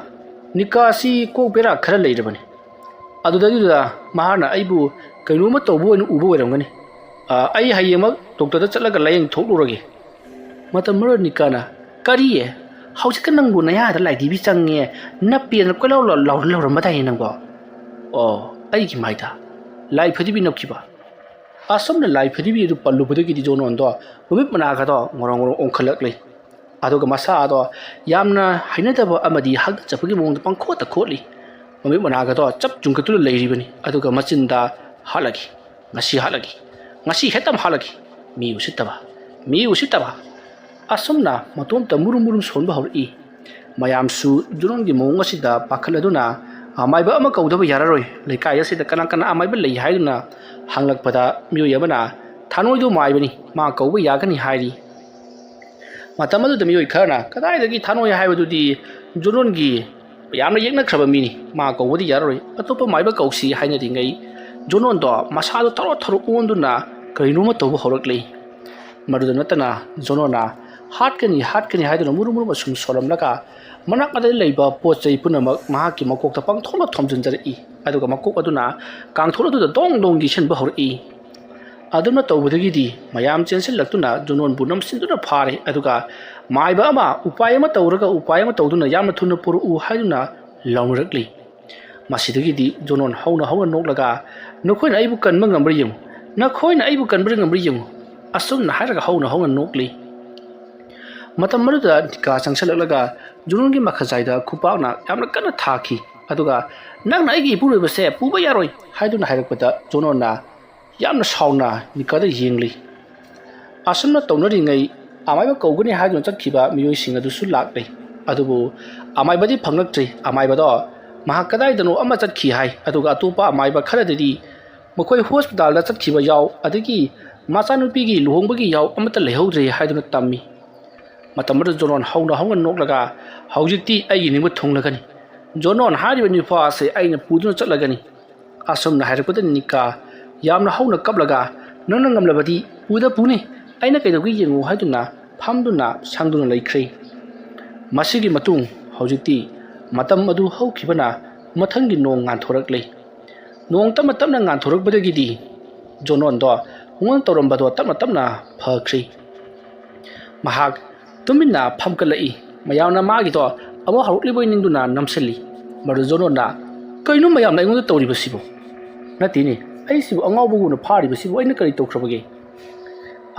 ꯅꯤꯀꯥꯁꯤ ꯀꯣꯛ ꯕꯦꯔꯥ ꯈꯔ ꯂꯩꯔꯕꯅꯤ ꯑꯗꯨꯗꯩꯗꯨꯗ ꯃꯍꯥꯛꯅ ꯑꯩꯕꯨ ꯀꯩꯅꯣꯝꯃ ꯇꯧꯕ ꯑꯣꯏꯅ ꯎꯕ ꯑꯣꯏꯔꯝꯒꯅꯤ ꯑꯩ ꯍꯌꯦꯡꯃꯛ ꯗꯣꯛꯇꯔꯗ ꯆꯠꯂꯒ ꯂꯥꯌꯦꯡ ꯊꯣꯛꯂꯨꯔꯒꯦ ꯃꯇꯝ ꯑꯃꯗ ꯅꯤꯀꯥꯅ ꯀꯔꯤꯌꯦ ꯍꯧꯖꯤꯛꯀ ꯅꯪꯕꯨ ꯅꯌꯥꯗ ꯂꯥꯏꯙꯤꯕꯤ ꯆꯪꯉꯦ ꯅꯞꯄꯦꯅ ꯀꯣꯏꯂꯥꯎ ꯂꯥꯎꯔꯝꯕꯗꯥꯏꯅꯦ ꯅꯪꯕꯣ ꯑꯩꯒꯤ ꯃꯥꯏꯗ ꯂꯥꯏ ꯐꯗꯤꯕꯤ ꯅꯞꯈꯤꯕ ꯑꯁꯣꯝꯅ ꯂꯥꯏ ꯐꯗꯤꯕꯤ ꯑꯗꯨ ꯄꯜꯂꯨꯕꯗꯒꯤꯗꯤ ꯖꯣꯅꯣꯟꯗꯣ ꯃꯃꯤꯠ ꯃꯅꯥꯒꯗꯣ ꯉꯣꯔꯣꯡ ꯑꯣꯟꯈꯠꯂꯛꯂꯤ ꯑꯗꯨꯒ ꯃꯁꯥꯗꯣ ꯌꯥꯝꯅ ꯍꯩꯅꯗꯕ ꯑꯃꯗꯤ ꯍꯥꯒꯠꯆꯕꯒꯤ ꯃꯑꯣꯡꯗ ꯄꯪꯈꯣꯠꯇ ꯈꯣꯠꯂꯤ ꯃꯃꯤꯠ ꯃꯅꯥꯒꯗꯣ ꯆꯞ ꯆꯨꯡꯈꯠꯇꯨꯅ ꯂꯩꯔꯤꯕꯅꯤ ꯑꯗꯨꯒ ꯃꯆꯤꯟꯗ ꯍꯥꯠꯂꯒꯤ ꯉꯁꯤ ꯍꯦꯛꯇ ꯍꯥꯠꯂꯒꯤ ꯃꯤ ꯎꯁꯤꯠꯇꯕ ꯑꯁꯨꯝꯅ ꯃꯇꯣꯝꯇ ꯃꯨꯔꯨꯝ ꯁꯣꯟꯕ ꯍꯧꯔꯛꯏ ꯃꯌꯥꯝꯁꯨ ꯖꯣꯅꯣꯟꯒꯤ ꯃꯑꯣꯡ ꯑꯁꯤꯗ ꯄꯥꯈꯠꯂꯗꯨꯅ ꯑꯃꯥꯏꯕ ꯑꯃ ꯀꯧꯗꯕ ꯌꯥꯔꯔꯣꯏ ꯂꯩꯀꯥꯏ ꯑꯁꯤꯗ ꯀꯅꯥ ꯑꯃꯥꯏꯕ ꯂꯩ ꯍꯥꯏꯗꯨꯅ ꯍꯪꯂꯛꯄꯗ ꯃꯤꯑꯣꯏ ꯑꯃꯅ ꯊꯥꯅꯣꯏꯗꯨ ꯃꯥꯏꯕꯅꯤ ꯃꯥ ꯀꯧꯕ ꯌꯥꯒꯅꯤ ꯍꯥꯏꯔꯤ ꯃꯇꯝ ꯑꯗꯨꯗ ꯃꯤꯑꯣꯏ ꯈꯔꯅ ꯀꯗꯥꯏꯗꯒꯤ ꯊꯥꯅꯣꯏ ꯍꯥꯏꯕꯗꯨꯗꯤ ꯖꯣꯅꯣꯟꯒꯤ ꯌꯥꯝꯅ ꯌꯦꯛꯅꯈ꯭ꯔꯕ ꯃꯤꯅꯤ ꯃꯥ ꯀꯧꯕꯗꯤ ꯌꯥꯔꯔꯣꯏ ꯑꯇꯣꯞꯄ ꯃꯥꯏꯕ ꯀꯧꯁꯤ ꯍꯥꯏꯅꯔꯤꯉꯩ ꯖꯣꯅꯣꯟꯗꯣ ꯃꯁꯥꯗꯣ ꯊꯔꯣ ꯑꯣꯟꯗꯨꯅ ꯀꯔꯤꯅꯣꯃ ꯇꯧꯕ ꯍꯧꯔꯛꯂꯤ ꯃꯗꯨꯗ ꯅꯠꯇꯅ ꯖꯣꯅꯣꯟꯅ ꯍꯥꯠꯀꯅꯤ ꯍꯥꯏꯗꯨꯅ ꯃꯨꯔꯨꯝ ꯑꯁꯨꯝ ꯁꯣꯜꯂꯝꯂꯒ ꯃꯅꯥꯛ ꯑꯗꯨꯗ ꯂꯩꯕ ꯄꯣꯠ ꯆꯩ ꯄꯨꯝꯅꯃꯛ ꯃꯍꯥꯛꯀꯤ ꯃꯀꯣꯛꯇ ꯄꯪꯊꯣꯛꯅ ꯊꯣꯝꯖꯤꯟꯖꯔꯛꯏ ꯑꯗꯨꯒ ꯃꯀꯣꯛ ꯑꯗꯨꯅ ꯀꯥꯡꯊꯣꯜ ꯑꯗꯨꯗ ꯗꯣꯡ ꯌꯩꯁꯤꯟꯕ ꯍꯧꯔꯛꯏ ꯑꯗꯨꯅ ꯇꯧꯕꯗꯒꯤꯗꯤ ꯃꯌꯥꯝ ꯆꯦꯟꯁꯤꯜꯂꯛꯇꯨꯅ ꯖꯣꯅꯣꯟꯕꯨ ꯅꯝꯁꯤꯟꯗꯨꯅ ꯐꯥꯔꯦ ꯑꯗꯨꯒ ꯃꯥꯏꯕ ꯑꯃ ꯎꯄꯥꯏ ꯑꯃ ꯇꯧꯗꯨꯅ ꯌꯥꯝꯅ ꯊꯨꯅ ꯄꯨꯔꯛꯎ ꯍꯥꯏꯗꯨꯅ ꯂꯥꯎꯅꯔꯛꯂꯤ ꯃꯁꯤꯗꯒꯤꯗꯤ ꯖꯣꯅꯣꯟ ꯍꯧꯅ ꯅꯣꯛꯂꯒ ꯅꯈꯣꯏꯅ ꯑꯩꯕꯨ ꯀꯟꯕ ꯉꯝꯕ꯭ꯔꯥ ꯌꯦꯡꯉꯨ ꯑꯁꯨꯝꯅ ꯍꯥꯏꯔꯒ ꯍꯧꯅ ꯅꯣꯛꯂꯤ ꯃꯇꯝ ꯑꯗꯨꯗ ꯅꯤꯀꯥ ꯆꯪꯁꯤꯜꯂꯛꯂꯒ ꯖꯣꯅꯣꯟꯒꯤ ꯃꯈꯖꯥꯏꯗ ꯈꯨꯄꯥꯛꯅ ꯌꯥꯝꯅ ꯀꯟꯅ ꯊꯥꯈꯤ ꯑꯗꯨꯒ ꯅꯪꯅ ꯑꯩꯒꯤ ꯏꯄꯨꯔꯣꯏꯕꯁꯦ ꯄꯨꯕ ꯌꯥꯔꯣꯏ ꯍꯥꯏꯗꯨꯅ ꯍꯥꯏꯔꯛꯄꯗ ꯖꯣꯅꯣꯟꯅ ꯌꯥꯝꯅ ꯁꯥꯎꯅ ꯅꯤꯀꯥꯗ ꯌꯦꯡꯂꯤ ꯑꯁꯨꯝꯅ ꯇꯧꯅꯔꯤꯉꯩ ꯑꯃꯥꯏꯕ ꯀꯧꯒꯅꯤ ꯍꯥꯏꯗꯨꯅ ꯆꯠꯈꯤꯕ ꯃꯤꯑꯣꯏꯁꯤꯡ ꯑꯗꯨꯁꯨ ꯂꯥꯛꯂꯤ ꯑꯗꯨꯕꯨ ꯑꯃꯥꯏꯕꯗꯤ ꯐꯪꯂꯛꯇ꯭ꯔꯤ ꯑꯃꯥꯏꯕꯗꯣ ꯃꯍꯥꯛ ꯀꯗꯥꯏꯗꯅꯣ ꯑꯃ ꯆꯠꯈꯤ ꯍꯥꯏ ꯑꯗꯨꯒ ꯑꯇꯣꯞꯄ ꯑꯃꯥꯏꯕ ꯈꯔꯗꯗꯤ ꯃꯈꯣꯏ ꯍꯣꯁꯄꯤꯇꯥꯜꯗ ꯆꯠꯈꯤꯕ ꯌꯥꯎ ꯑꯗꯒꯤ ꯃꯆꯥꯅꯨꯄꯤꯒꯤ ꯂꯨꯍꯣꯡꯕꯒꯤ ꯌꯥꯎ ꯑꯃꯠꯇ ꯂꯩꯍꯧꯗ꯭ꯔꯦ ꯍꯥꯏꯗꯨꯅ ꯇꯝꯃꯤ ꯃꯇꯝ ꯑꯗꯨꯗ ꯖꯣꯅꯣꯟ ꯍꯧꯅ ꯅꯣꯛꯂꯒ ꯍꯧꯖꯤꯛꯇꯤ ꯑꯩꯒꯤ ꯅꯤꯡꯕ ꯊꯨꯡꯂꯒꯅꯤ ꯖꯣꯅꯣꯟ ꯍꯥꯏꯔꯤꯕ ꯅꯨꯄꯥ ꯑꯁꯤ ꯑꯩꯅ ꯄꯨꯗꯨꯅ ꯆꯠꯂꯒꯅꯤ ꯑꯁꯨꯝꯅ ꯍꯥꯏꯔꯛꯄꯗ ꯅꯤꯀꯥ ꯌꯥꯝꯅ ꯍꯧꯅ ꯀꯞꯂꯒ ꯅꯪꯅ ꯉꯝꯂꯕꯗꯤ ꯄꯨꯅꯤ ꯑꯩꯅ ꯀꯩꯗꯧꯒꯦ ꯌꯦꯡꯉꯨ ꯍꯥꯏꯗꯨꯅ ꯐꯝꯗꯨꯅ ꯁꯪꯗꯨꯅ ꯂꯩꯈ꯭ꯔꯦ ꯃꯁꯤꯒꯤ ꯃꯇꯨꯡ ꯍꯧꯖꯤꯛꯇꯤ ꯃꯇꯝ ꯑꯗꯨ ꯍꯧꯈꯤꯕꯅ ꯃꯊꯪꯒꯤ ꯅꯣꯡ ꯉꯥꯟꯊꯣꯔꯛꯂꯤ ꯅꯣꯡ ꯇꯞꯅ ꯉꯥꯟꯊꯣꯔꯛꯄꯗꯒꯤꯗꯤ ꯖꯣꯅꯣꯟꯗꯣ ꯍꯨꯉꯪ ꯇꯧꯔꯝꯕꯗꯣ ꯇꯞꯅ ꯐꯈ꯭ꯔꯤ ꯃꯍꯥꯛ ꯇꯨꯃꯤꯟꯅ ꯐꯝꯀꯠꯂꯛꯏ ꯃꯌꯥꯝꯅ ꯃꯥꯒꯤꯗꯣ ꯑꯃꯨꯛ ꯍꯧꯔꯛꯂꯤꯕꯣꯏ ꯅꯤꯡꯗꯨꯅ ꯅꯝꯁꯤꯜꯂꯤ ꯃꯗꯨ ꯖꯣꯅꯣꯟꯅ ꯀꯩꯅꯣ ꯃꯌꯥꯝꯅ ꯑꯩꯉꯣꯟꯗ ꯇꯧꯔꯤꯕꯁꯤꯕꯨ ꯅꯠꯇꯦꯅꯦ ꯑꯩꯁꯤꯕꯨ ꯑꯉꯥꯎꯕꯒꯨꯝꯅ ꯐꯥꯔꯤꯕꯁꯤꯕꯨ ꯑꯩꯅ ꯀꯔꯤ ꯇꯧꯈ꯭ꯔꯕꯒꯦ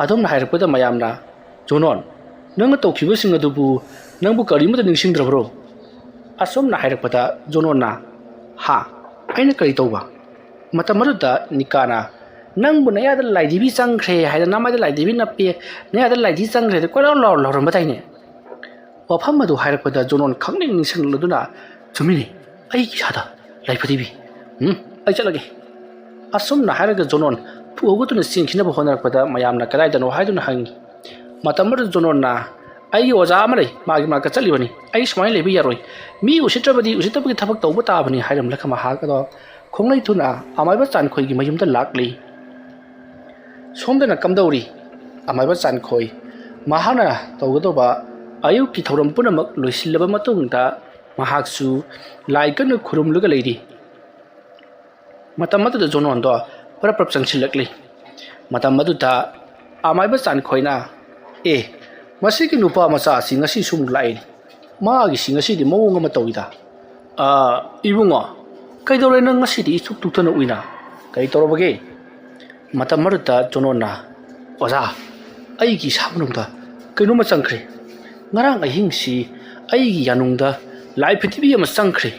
ꯑꯗꯨꯝꯅ ꯍꯥꯏꯔꯛꯄꯗ ꯃꯌꯥꯝꯅ ꯖꯣꯅꯣꯟ ꯅꯪꯅ ꯇꯧꯈꯤꯕꯁꯤꯡ ꯑꯗꯨꯕꯨ ꯅꯪꯕꯨ ꯀꯔꯤꯃꯠꯇ ꯅꯤꯡꯁꯤꯡꯗ꯭ꯔꯕ꯭ꯔꯣ ꯑꯁꯨꯝꯅ ꯍꯥꯏꯔꯛꯄꯗ ꯖꯣꯅꯣꯟꯅ ꯑꯩꯅ ꯀꯔꯤ ꯇꯧꯕ ꯃꯇꯝ ꯑꯗꯨꯗ ꯅꯤꯀꯥꯅ ꯅꯪꯕꯨ ꯅꯌꯥꯗ ꯂꯥꯏꯙꯤꯕꯤ ꯆꯪꯈ꯭ꯔꯦ ꯍꯥꯏꯗꯅ ꯅꯃꯥꯏꯗ ꯂꯥꯏꯙꯤꯕꯤ ꯅꯞꯄꯦ ꯅꯌꯥꯗ ꯂꯥꯏꯙꯤ ꯆꯪꯈ꯭ꯔꯦ ꯀꯣꯏꯂꯥꯎ ꯂꯥꯎꯔꯝꯕꯗꯥꯏꯅꯦ ꯋꯥꯐꯝ ꯑꯗꯨ ꯍꯥꯏꯔꯛꯄꯗ ꯖꯣꯅꯣꯟ ꯈꯪꯅꯤꯡ ꯅꯤꯡꯁꯤꯡꯂꯗꯨꯅ ꯆꯨꯝꯃꯤꯅꯦ ꯑꯩꯒꯤ ꯏꯁꯥꯗ ꯂꯥꯏꯐꯗꯤꯕꯤ ꯑꯩ ꯆꯠꯂꯒꯦ ꯑꯁꯨꯝꯅ ꯍꯥꯏꯔꯒ ꯖꯣꯅꯣꯟ ꯐꯨ ꯍꯧꯒꯠꯇꯨꯅ ꯆꯦꯟꯈꯤꯅꯕ ꯍꯣꯠꯅꯔꯛꯄꯗ ꯃꯌꯥꯝꯅ ꯀꯗꯥꯏꯗꯅꯣ ꯍꯥꯏꯗꯨꯅ ꯍꯪꯉꯤ ꯃꯇꯝ ꯑꯗꯨꯗ ꯖꯣꯅꯣꯟꯅ ꯑꯩꯒꯤ ꯑꯣꯖꯥ ꯑꯃ ꯂꯩ ꯃꯥꯒꯤ ꯃꯅꯥꯛꯇ ꯆꯠꯂꯤꯕꯅꯤ ꯑꯩ ꯁꯨꯃꯥꯏꯅ ꯂꯩꯕ ꯌꯥꯔꯣꯏ ꯃꯤ ꯎꯁꯤꯠꯇ꯭ꯔꯕꯗꯤ ꯎꯁꯤꯠꯇꯕꯒꯤ ꯊꯕꯛ ꯇꯧꯕ ꯇꯥꯕꯅꯤ ꯍꯥꯏꯔꯝꯂꯒ ꯃꯍꯥꯛ ꯑꯗꯣ ꯈꯣꯡꯂꯩ ꯊꯨꯅ ꯑꯃꯥꯏꯕ ꯆꯥꯟꯈꯣꯏꯒꯤ ꯃꯌꯨꯝꯗ ꯂꯥꯛꯂꯤ ꯁꯣꯝꯗꯅ ꯀꯝꯗꯧꯔꯤ ꯑꯃꯥꯏꯕ ꯆꯥꯟꯈꯣꯏ ꯃꯍꯥꯛꯅ ꯇꯧꯒꯗꯧꯕ ꯑꯌꯨꯛꯀꯤ ꯊꯧꯔꯝ ꯄꯨꯝꯅꯃꯛ ꯂꯣꯏꯁꯤꯜꯂꯕ ꯃꯇꯨꯡꯗ ꯃꯍꯥꯛꯁꯨ ꯂꯥꯏ ꯀꯟꯅ ꯈꯨꯔꯨꯝꯂꯒ ꯂꯩꯔꯤ ꯃꯇꯝ ꯑꯗꯨꯗ ꯖꯣꯅꯣꯟꯗꯣ ꯄꯔꯞ ꯄꯔꯞ ꯆꯪꯁꯤꯜꯂꯛꯂꯤ ꯃꯇꯝ ꯑꯗꯨꯗ ꯑꯃꯥꯏꯕ ꯆꯥꯟꯈꯣꯏꯅ ꯃꯁꯤꯒꯤ ꯅꯨꯄꯥ ꯃꯆꯥ ꯑꯁꯤ ꯉꯁꯤ ꯁꯨꯝ ꯂꯥꯛꯏ ꯃꯥꯒꯤꯁꯤ ꯉꯁꯤꯗꯤ ꯃꯑꯣꯡ ꯑꯃ ꯇꯧꯏꯗ ꯏꯕꯨꯡꯉꯣ ꯀꯩꯗꯧꯔꯦ ꯅꯪ ꯉꯁꯤꯗꯤ ꯏꯊꯨꯛ ꯊꯨꯛꯇꯅ ꯎꯏꯅ ꯀꯩ ꯇꯧꯔꯕꯒꯦ ꯃꯇꯝ ꯑꯗꯨꯗ ꯖꯣꯅꯣꯟꯅ ꯑꯣꯖꯥ ꯑꯩꯒꯤ ꯏꯁꯥ ꯃꯅꯨꯡꯗ ꯀꯩꯅꯣꯝꯃ ꯆꯪꯈ꯭ꯔꯦ ꯉꯔꯥꯡ ꯑꯍꯤꯡꯁꯤ ꯑꯩꯒꯤ ꯌꯥꯅꯨꯡꯗ ꯂꯥꯏ ꯐꯗꯤꯕꯤ ꯑꯃ ꯆꯪꯈ꯭ꯔꯦ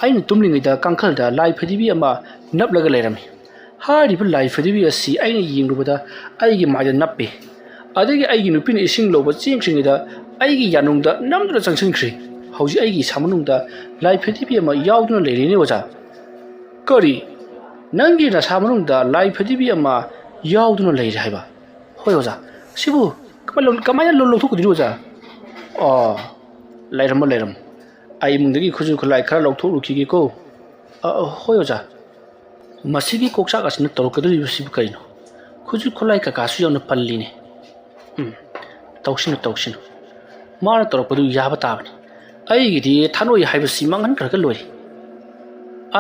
ꯑꯩꯅ ꯇꯨꯝꯂꯤꯉꯩꯗ ꯀꯥꯡꯈꯜꯗ ꯂꯥꯏ ꯐꯗꯤꯕꯤ ꯑꯃ ꯅꯞꯂꯒ ꯂꯩꯔꯝꯃꯤ ꯍꯥꯏꯔꯤꯕ ꯂꯥꯏ ꯐꯗꯤꯕꯤ ꯑꯁꯤ ꯑꯩꯅ ꯌꯦꯡꯂꯨꯕꯗ ꯑꯩꯒꯤ ꯃꯥꯏꯗ ꯅꯞꯄꯤ ꯑꯗꯒꯤ ꯑꯩꯒꯤ ꯅꯨꯄꯤꯅ ꯏꯁꯤꯡ ꯂꯧꯕ ꯆꯦꯟꯈ꯭ꯔꯤꯉꯩꯗ ꯑꯩꯒꯤ ꯌꯥꯅꯨꯡꯗ ꯅꯝꯗꯨꯅ ꯆꯪꯁꯤꯟꯈ꯭ꯔꯦ ꯍꯧꯖꯤꯛ ꯑꯩꯒꯤ ꯏꯁꯥ ꯃꯅꯨꯡꯗ ꯂꯥꯏ ꯐꯗꯤꯕꯤ ꯑꯃ ꯌꯥꯎꯗꯨꯅ ꯂꯩꯔꯤꯅꯦ ꯑꯣꯖꯥ ꯀꯔꯤ ꯅꯪꯒꯤ ꯅꯁꯥ ꯃꯅꯨꯡꯗ ꯂꯥꯏ ꯐꯗꯤꯕꯤ ꯑꯃ ꯌꯥꯎꯗꯨꯅ ꯂꯩꯔꯦ ꯍꯥꯏꯕ ꯍꯣꯏ ꯑꯣꯖꯥ ꯁꯤꯕꯨ ꯀꯃꯥꯏꯅ ꯂꯧꯊꯣꯛꯀꯗꯣꯏꯅꯣ ꯑꯣꯖꯥ ꯂꯩꯔꯝꯃꯣ ꯑꯩ ꯏꯃꯨꯡꯗꯒꯤ ꯈꯨꯠꯁꯨ ꯈꯨꯠꯂꯥꯏ ꯈꯔ ꯂꯧꯊꯣꯛꯂꯨꯈꯤꯒꯦꯀꯣ ꯍꯣꯏ ꯑꯣꯖꯥ ꯃꯁꯤꯒꯤ ꯀꯣꯛꯆꯥꯛ ꯑꯁꯤꯅ ꯇꯧꯔꯛꯀꯗꯧꯔꯤꯕꯁꯤꯕꯨ ꯀꯔꯤꯅꯣ ꯈꯨꯠꯁꯨ ꯈꯨꯠꯂꯥꯏ ꯀꯀꯥꯁꯨ ꯌꯥꯝꯅ ꯄꯜꯂꯤꯅꯦ ꯇꯧꯁꯤꯅꯨ ꯃꯥꯅ ꯇꯧꯔꯛꯄꯗꯨ ꯌꯥꯕ ꯇꯥꯕꯅꯤ ꯑꯩꯒꯤꯗꯤ ꯊꯥꯅꯣꯏ ꯍꯥꯏꯕꯁꯤ ꯃꯥꯡꯍꯟꯈ꯭ꯔꯒ ꯂꯣꯏꯔꯦ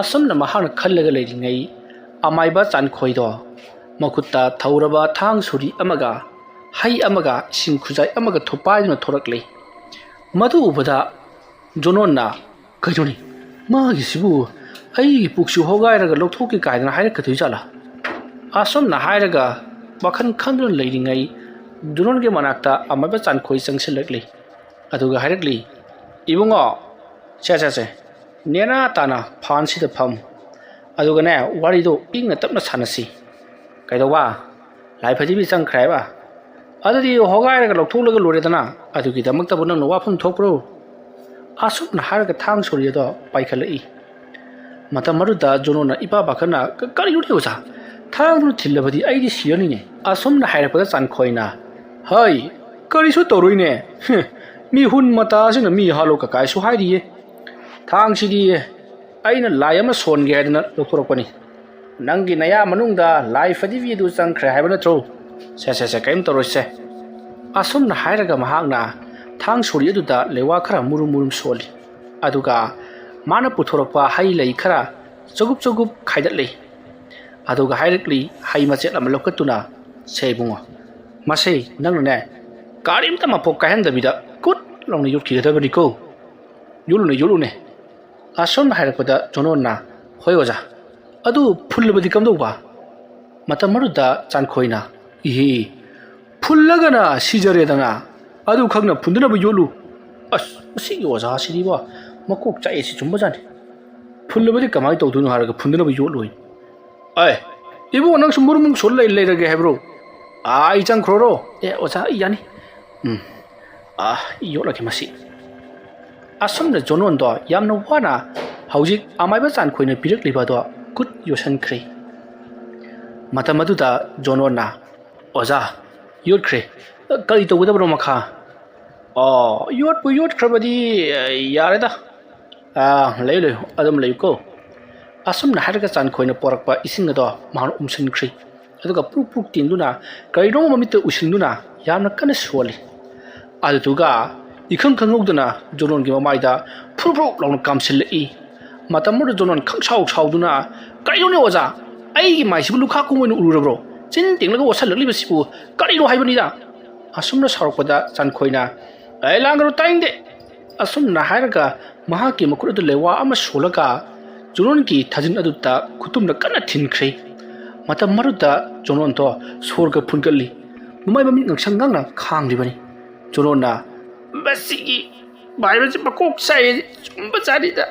ꯑꯁꯨꯝꯅ ꯃꯍꯥꯛꯅ ꯈꯜꯂꯒ ꯂꯩꯔꯤꯉꯩ ꯑꯃꯥꯏꯕ ꯆꯥꯟꯈꯣꯏꯗꯣ ꯃꯈꯨꯠꯇ ꯊꯧꯔꯕ ꯊꯥꯡ ꯁꯣꯔꯤ ꯑꯃꯒ ꯍꯩ ꯑꯃꯒ ꯏꯁꯤꯡ ꯈꯨꯖꯥꯏ ꯑꯃꯒ ꯊꯨꯄꯥꯏꯗꯨꯅ ꯊꯣꯔꯛꯂꯤ ꯃꯗꯨ ꯎꯕꯗ ꯖꯣꯅꯣꯟꯅ ꯀꯩꯅꯣꯅꯤ ꯃꯥꯒꯤꯁꯤꯕꯨ ꯑꯩꯒꯤ ꯄꯨꯛꯁꯨ ꯍꯣꯒꯥꯏꯔꯒ ꯂꯧꯊꯣꯛꯀꯦ ꯀꯥꯏꯗꯅ ꯍꯥꯏꯔꯛꯀꯗꯣꯏꯖꯥꯠꯂꯥ ꯑꯁꯨꯝꯅ ꯍꯥꯏꯔꯒ ꯋꯥꯈꯜ ꯈꯟꯗꯨꯅ ꯂꯩꯔꯤꯉꯩ ꯖꯣꯅꯣꯟꯒꯤ ꯃꯅꯥꯛꯇ ꯑꯃꯥꯏꯕ ꯆꯥꯟꯈꯣꯏ ꯆꯪꯁꯤꯜꯂꯛꯂꯤ ꯑꯗꯨꯒ ꯍꯥꯏꯔꯛꯂꯤ ꯏꯕꯨꯡꯉꯣ ꯁꯦ ꯅꯦꯅꯥ ꯇꯥꯅ ꯐꯥꯟꯁꯤꯗ ꯐꯝ ꯑꯗꯨꯒꯅꯦ ꯋꯥꯔꯤꯗꯣ ꯏꯪꯅ ꯇꯞꯅ ꯁꯥꯟꯅꯁꯤ ꯀꯩꯗꯧꯕ ꯂꯥꯏ ꯐꯗꯤꯕꯤ ꯆꯪꯈ꯭ꯔꯦ ꯍꯥꯏꯕ ꯑꯗꯨꯗꯤ ꯍꯣꯒꯥꯏꯔꯒ ꯂꯧꯊꯣꯛꯂꯒ ꯂꯣꯏꯔꯦꯗꯅ ꯑꯗꯨꯒꯤꯗꯃꯛꯇꯕꯨ ꯅꯪꯅ ꯋꯥꯐꯝ ꯊꯣꯛꯄ꯭ꯔꯣ ꯑꯁꯨꯝꯅ ꯍꯥꯏꯔꯒ ꯊꯥꯡ ꯁꯣꯔꯤ ꯑꯗꯣ ꯄꯥꯏꯈꯠꯂꯛꯏ ꯃꯇꯝ ꯑꯗꯨꯗ ꯖꯣꯅꯣꯟꯅ ꯏꯄꯥ ꯄꯥꯈꯠꯅ ꯀꯔꯤꯅꯣꯅꯦ ꯑꯣꯖꯥ ꯊꯥꯡꯗꯨꯅ ꯊꯤꯜꯂꯕꯗꯤ ꯑꯩꯗꯤ ꯁꯤꯔꯅꯤꯅꯦ ꯑꯁꯨꯝꯅ ꯍꯥꯏꯔꯛꯄꯗ ꯆꯥꯟꯈꯣꯏꯅ ꯍꯩ ꯀꯔꯤꯁꯨ ꯇꯧꯔꯣꯏꯅꯦ ꯃꯤ ꯍꯨꯟ ꯃꯇꯥꯁꯤꯅ ꯃꯤ ꯍꯥꯠꯂꯣ ꯀꯀꯥꯏꯁꯨ ꯍꯥꯏꯔꯤꯌꯦ ꯊꯥꯡꯁꯤꯗꯤ ꯑꯩꯅ ꯂꯥꯏ ꯑꯃ ꯁꯣꯟꯒꯦ ꯍꯥꯏꯗꯅ ꯂꯧꯊꯣꯔꯛꯄꯅꯤ ꯅꯪꯒꯤ ꯅꯌꯥ ꯃꯅꯨꯡꯗ ꯂꯥꯏ ꯐꯗꯤꯕꯤ ꯑꯗꯨ ꯆꯪꯈ꯭ꯔꯦ ꯍꯥꯏꯕ ꯅꯠꯇ꯭ꯔꯣ ꯁꯦ ꯀꯔꯤꯝ ꯇꯧꯔꯣꯏꯁꯦ ꯑꯁꯨꯝꯅ ꯍꯥꯏꯔꯒ ꯃꯍꯥꯛꯅ ꯊꯥꯡ ꯁꯣꯔꯤ ꯑꯗꯨꯗ ꯂꯩꯋꯥ ꯈꯔ ꯃꯨꯔꯨꯝ ꯁꯣꯜꯂꯤ ꯑꯗꯨꯒ ꯃꯥꯅ ꯄꯨꯊꯣꯔꯛꯄ ꯍꯩ ꯂꯩ ꯈꯔ ꯆꯒꯨꯞ ꯈꯥꯏꯗꯠꯂꯤ ꯑꯗꯨꯒ ꯍꯥꯏꯔꯛꯂꯤ ꯍꯩ ꯃꯆꯦꯠ ꯑꯃ ꯂꯧꯈꯠꯇꯨꯅ ꯁꯦ ꯏꯕꯨꯡꯉꯣ ꯃꯁꯤ ꯅꯪꯅꯅꯦ ꯀꯔꯤꯝꯇ ꯃꯄꯣꯛ ꯀꯥꯏꯍꯟꯗꯕꯤꯗ ꯀꯨꯠ ꯂꯥꯎꯅ ꯌꯣꯠꯈꯤꯒꯗꯕꯅꯤꯀꯣ ꯌꯣꯠꯂꯨꯅꯦ ꯑꯁꯨꯝꯅ ꯍꯥꯏꯔꯛꯄꯗ ꯖꯣꯅꯣꯟꯅ ꯍꯣꯏ ꯑꯣꯖꯥ ꯑꯗꯨ ꯐꯨꯜꯂꯕꯗꯤ ꯀꯝꯗꯧꯕ ꯃꯇꯝ ꯑꯗꯨꯗ ꯆꯥꯟꯈꯣꯏꯅ ꯐꯨꯜꯂꯒꯅ ꯁꯤꯖꯔꯦꯗꯅ ꯑꯗꯨ ꯈꯪꯅ ꯐꯨꯟꯗꯅꯕ ꯌꯣꯠꯂꯨ ꯃꯁꯤꯒꯤ ꯑꯣꯖꯥꯁꯤꯗꯤꯕꯣ ꯃꯀꯣꯛ ꯆꯥꯛꯑꯦꯁꯤ ꯆꯨꯝꯕꯖꯥꯠꯅꯤ ꯐꯨꯜꯂꯕꯗꯤ ꯀꯃꯥꯏꯅ ꯇꯧꯗꯣꯏꯅꯣ ꯍꯥꯏꯔꯒ ꯐꯨꯟꯗꯅꯕ ꯌꯣꯠꯂꯣꯏ ꯏꯕꯨꯡ ꯅꯪꯁꯨ ꯃꯨꯔꯨꯝ ꯁꯣꯜ ꯂꯩꯔꯒꯦ ꯍꯥꯏꯕ꯭ꯔꯣ ꯑꯩ ꯆꯪꯈ꯭ꯔꯣꯔꯣ ꯑꯣꯖꯥ ꯑꯩ ꯌꯥꯅꯤ ꯌꯣꯠꯂꯒꯦ ꯃꯁꯤ ꯑꯁꯨꯝꯅ ꯖꯣꯅꯣꯟꯗꯣ ꯌꯥꯝꯅ ꯋꯥꯅ ꯍꯧꯖꯤꯛ ꯑꯃꯥꯏꯕ ꯆꯥꯟꯈꯣꯏꯅ ꯄꯤꯔꯛꯂꯤꯕꯗꯣ ꯀꯨꯠ ꯌꯣꯠꯁꯤꯟꯈ꯭ꯔꯦ ꯃꯇꯝ ꯑꯗꯨꯗ ꯖꯣꯅꯣꯟꯅ ꯑꯣꯖꯥ ꯌꯣꯠꯈ꯭ꯔꯦ ꯀꯔꯤ ꯇꯧꯒꯗꯕꯅꯣ ꯃꯈꯥ ꯌꯣꯠꯄꯨ ꯌꯣꯠꯈ꯭ꯔꯕꯗꯤ ꯌꯥꯔꯦꯗ ꯂꯩꯌꯨ ꯑꯗꯨꯝ ꯂꯩꯌꯨꯀꯣ ꯑꯁꯨꯝꯅ ꯍꯥꯏꯔꯒ ꯆꯥꯟꯈꯣꯏꯅ ꯄꯣꯔꯛꯄ ꯏꯁꯤꯡ ꯑꯗꯣ ꯃꯍꯥꯛꯅ ꯎꯝꯁꯤꯟꯈ꯭ꯔꯦ ꯑꯗꯨꯒ ꯄ꯭ꯔꯨꯛ ꯇꯤꯡꯗꯨꯅ ꯀꯔꯤꯅꯣ ꯃꯃꯤꯠꯇ ꯎꯁꯤꯟꯗꯨꯅ ꯌꯥꯝꯅ ꯀꯟꯅ ꯁꯣꯜꯂꯤ ꯑꯗꯨꯗꯨꯒ ꯏꯈꯪ ꯈꯪꯍꯧꯗꯅ ꯖꯣꯅꯣꯟꯒꯤ ꯃꯃꯥꯏꯗ ꯐꯨꯔꯨꯞ ꯂꯥꯎꯅ ꯀꯥꯝꯁꯤꯜꯂꯛꯏ ꯃꯇꯝ ꯑꯗꯨꯗ ꯖꯣꯅꯣꯟ ꯈꯪꯁꯥꯎꯗꯨꯅ ꯀꯔꯤꯅꯣꯅꯦ ꯑꯣꯖꯥ ꯑꯩꯒꯤ ꯃꯥꯏꯁꯤꯕꯨ ꯂꯨꯈꯥ ꯀꯨꯝ ꯑꯣꯏꯅ ꯎꯔꯨꯔꯕ꯭ꯔോ ꯆꯤꯟ ꯇꯤꯡꯂꯒ ꯑꯣꯠꯁꯜꯂꯛꯂꯤꯕꯁꯤꯕꯨ ꯀꯔꯤꯅꯣ ꯍꯥꯏꯕꯅꯤꯗ ꯑꯁꯨꯝꯅ ꯁꯥꯎꯔꯛꯄꯗ ꯆꯥꯟꯈꯣꯏꯅ ꯂꯥꯡꯒꯅꯨ ꯇꯥꯏꯡꯗꯦ ꯑꯁꯨꯝꯅ ꯍꯥꯏꯔꯒ ꯃꯍꯥꯛꯀꯤ ꯃꯈꯨꯠ ꯑꯗꯨ ꯂꯩꯋꯥ ꯑꯃ ꯁꯣꯜꯂꯒ ꯖꯣꯅꯣꯟꯒꯤ ꯊꯥꯖꯤꯟ ꯑꯗꯨꯗ ꯈꯨꯇꯨꯝꯅ ꯀꯟꯅ ꯊꯤꯟꯈ꯭ꯔꯦ ꯃꯇꯝ ꯑꯗꯨꯗ ꯖꯣꯅꯣꯟꯗꯣ ꯁꯣꯔꯒ ꯐꯨꯟꯒꯠꯂꯤ ꯃꯃꯥꯏ ꯃꯃꯤꯠ ꯉꯥꯡꯁꯪ ꯉꯥꯡꯅ ꯈꯥꯡꯂꯤꯕꯅꯤ ꯖꯣꯅꯣꯟꯅ ꯃꯁꯤꯒꯤ ꯃꯥꯏꯕꯁꯤ ꯃꯀꯣꯛ ꯆꯥꯛꯑꯦ ꯆꯨꯝꯕꯖꯥꯠꯅꯤꯗ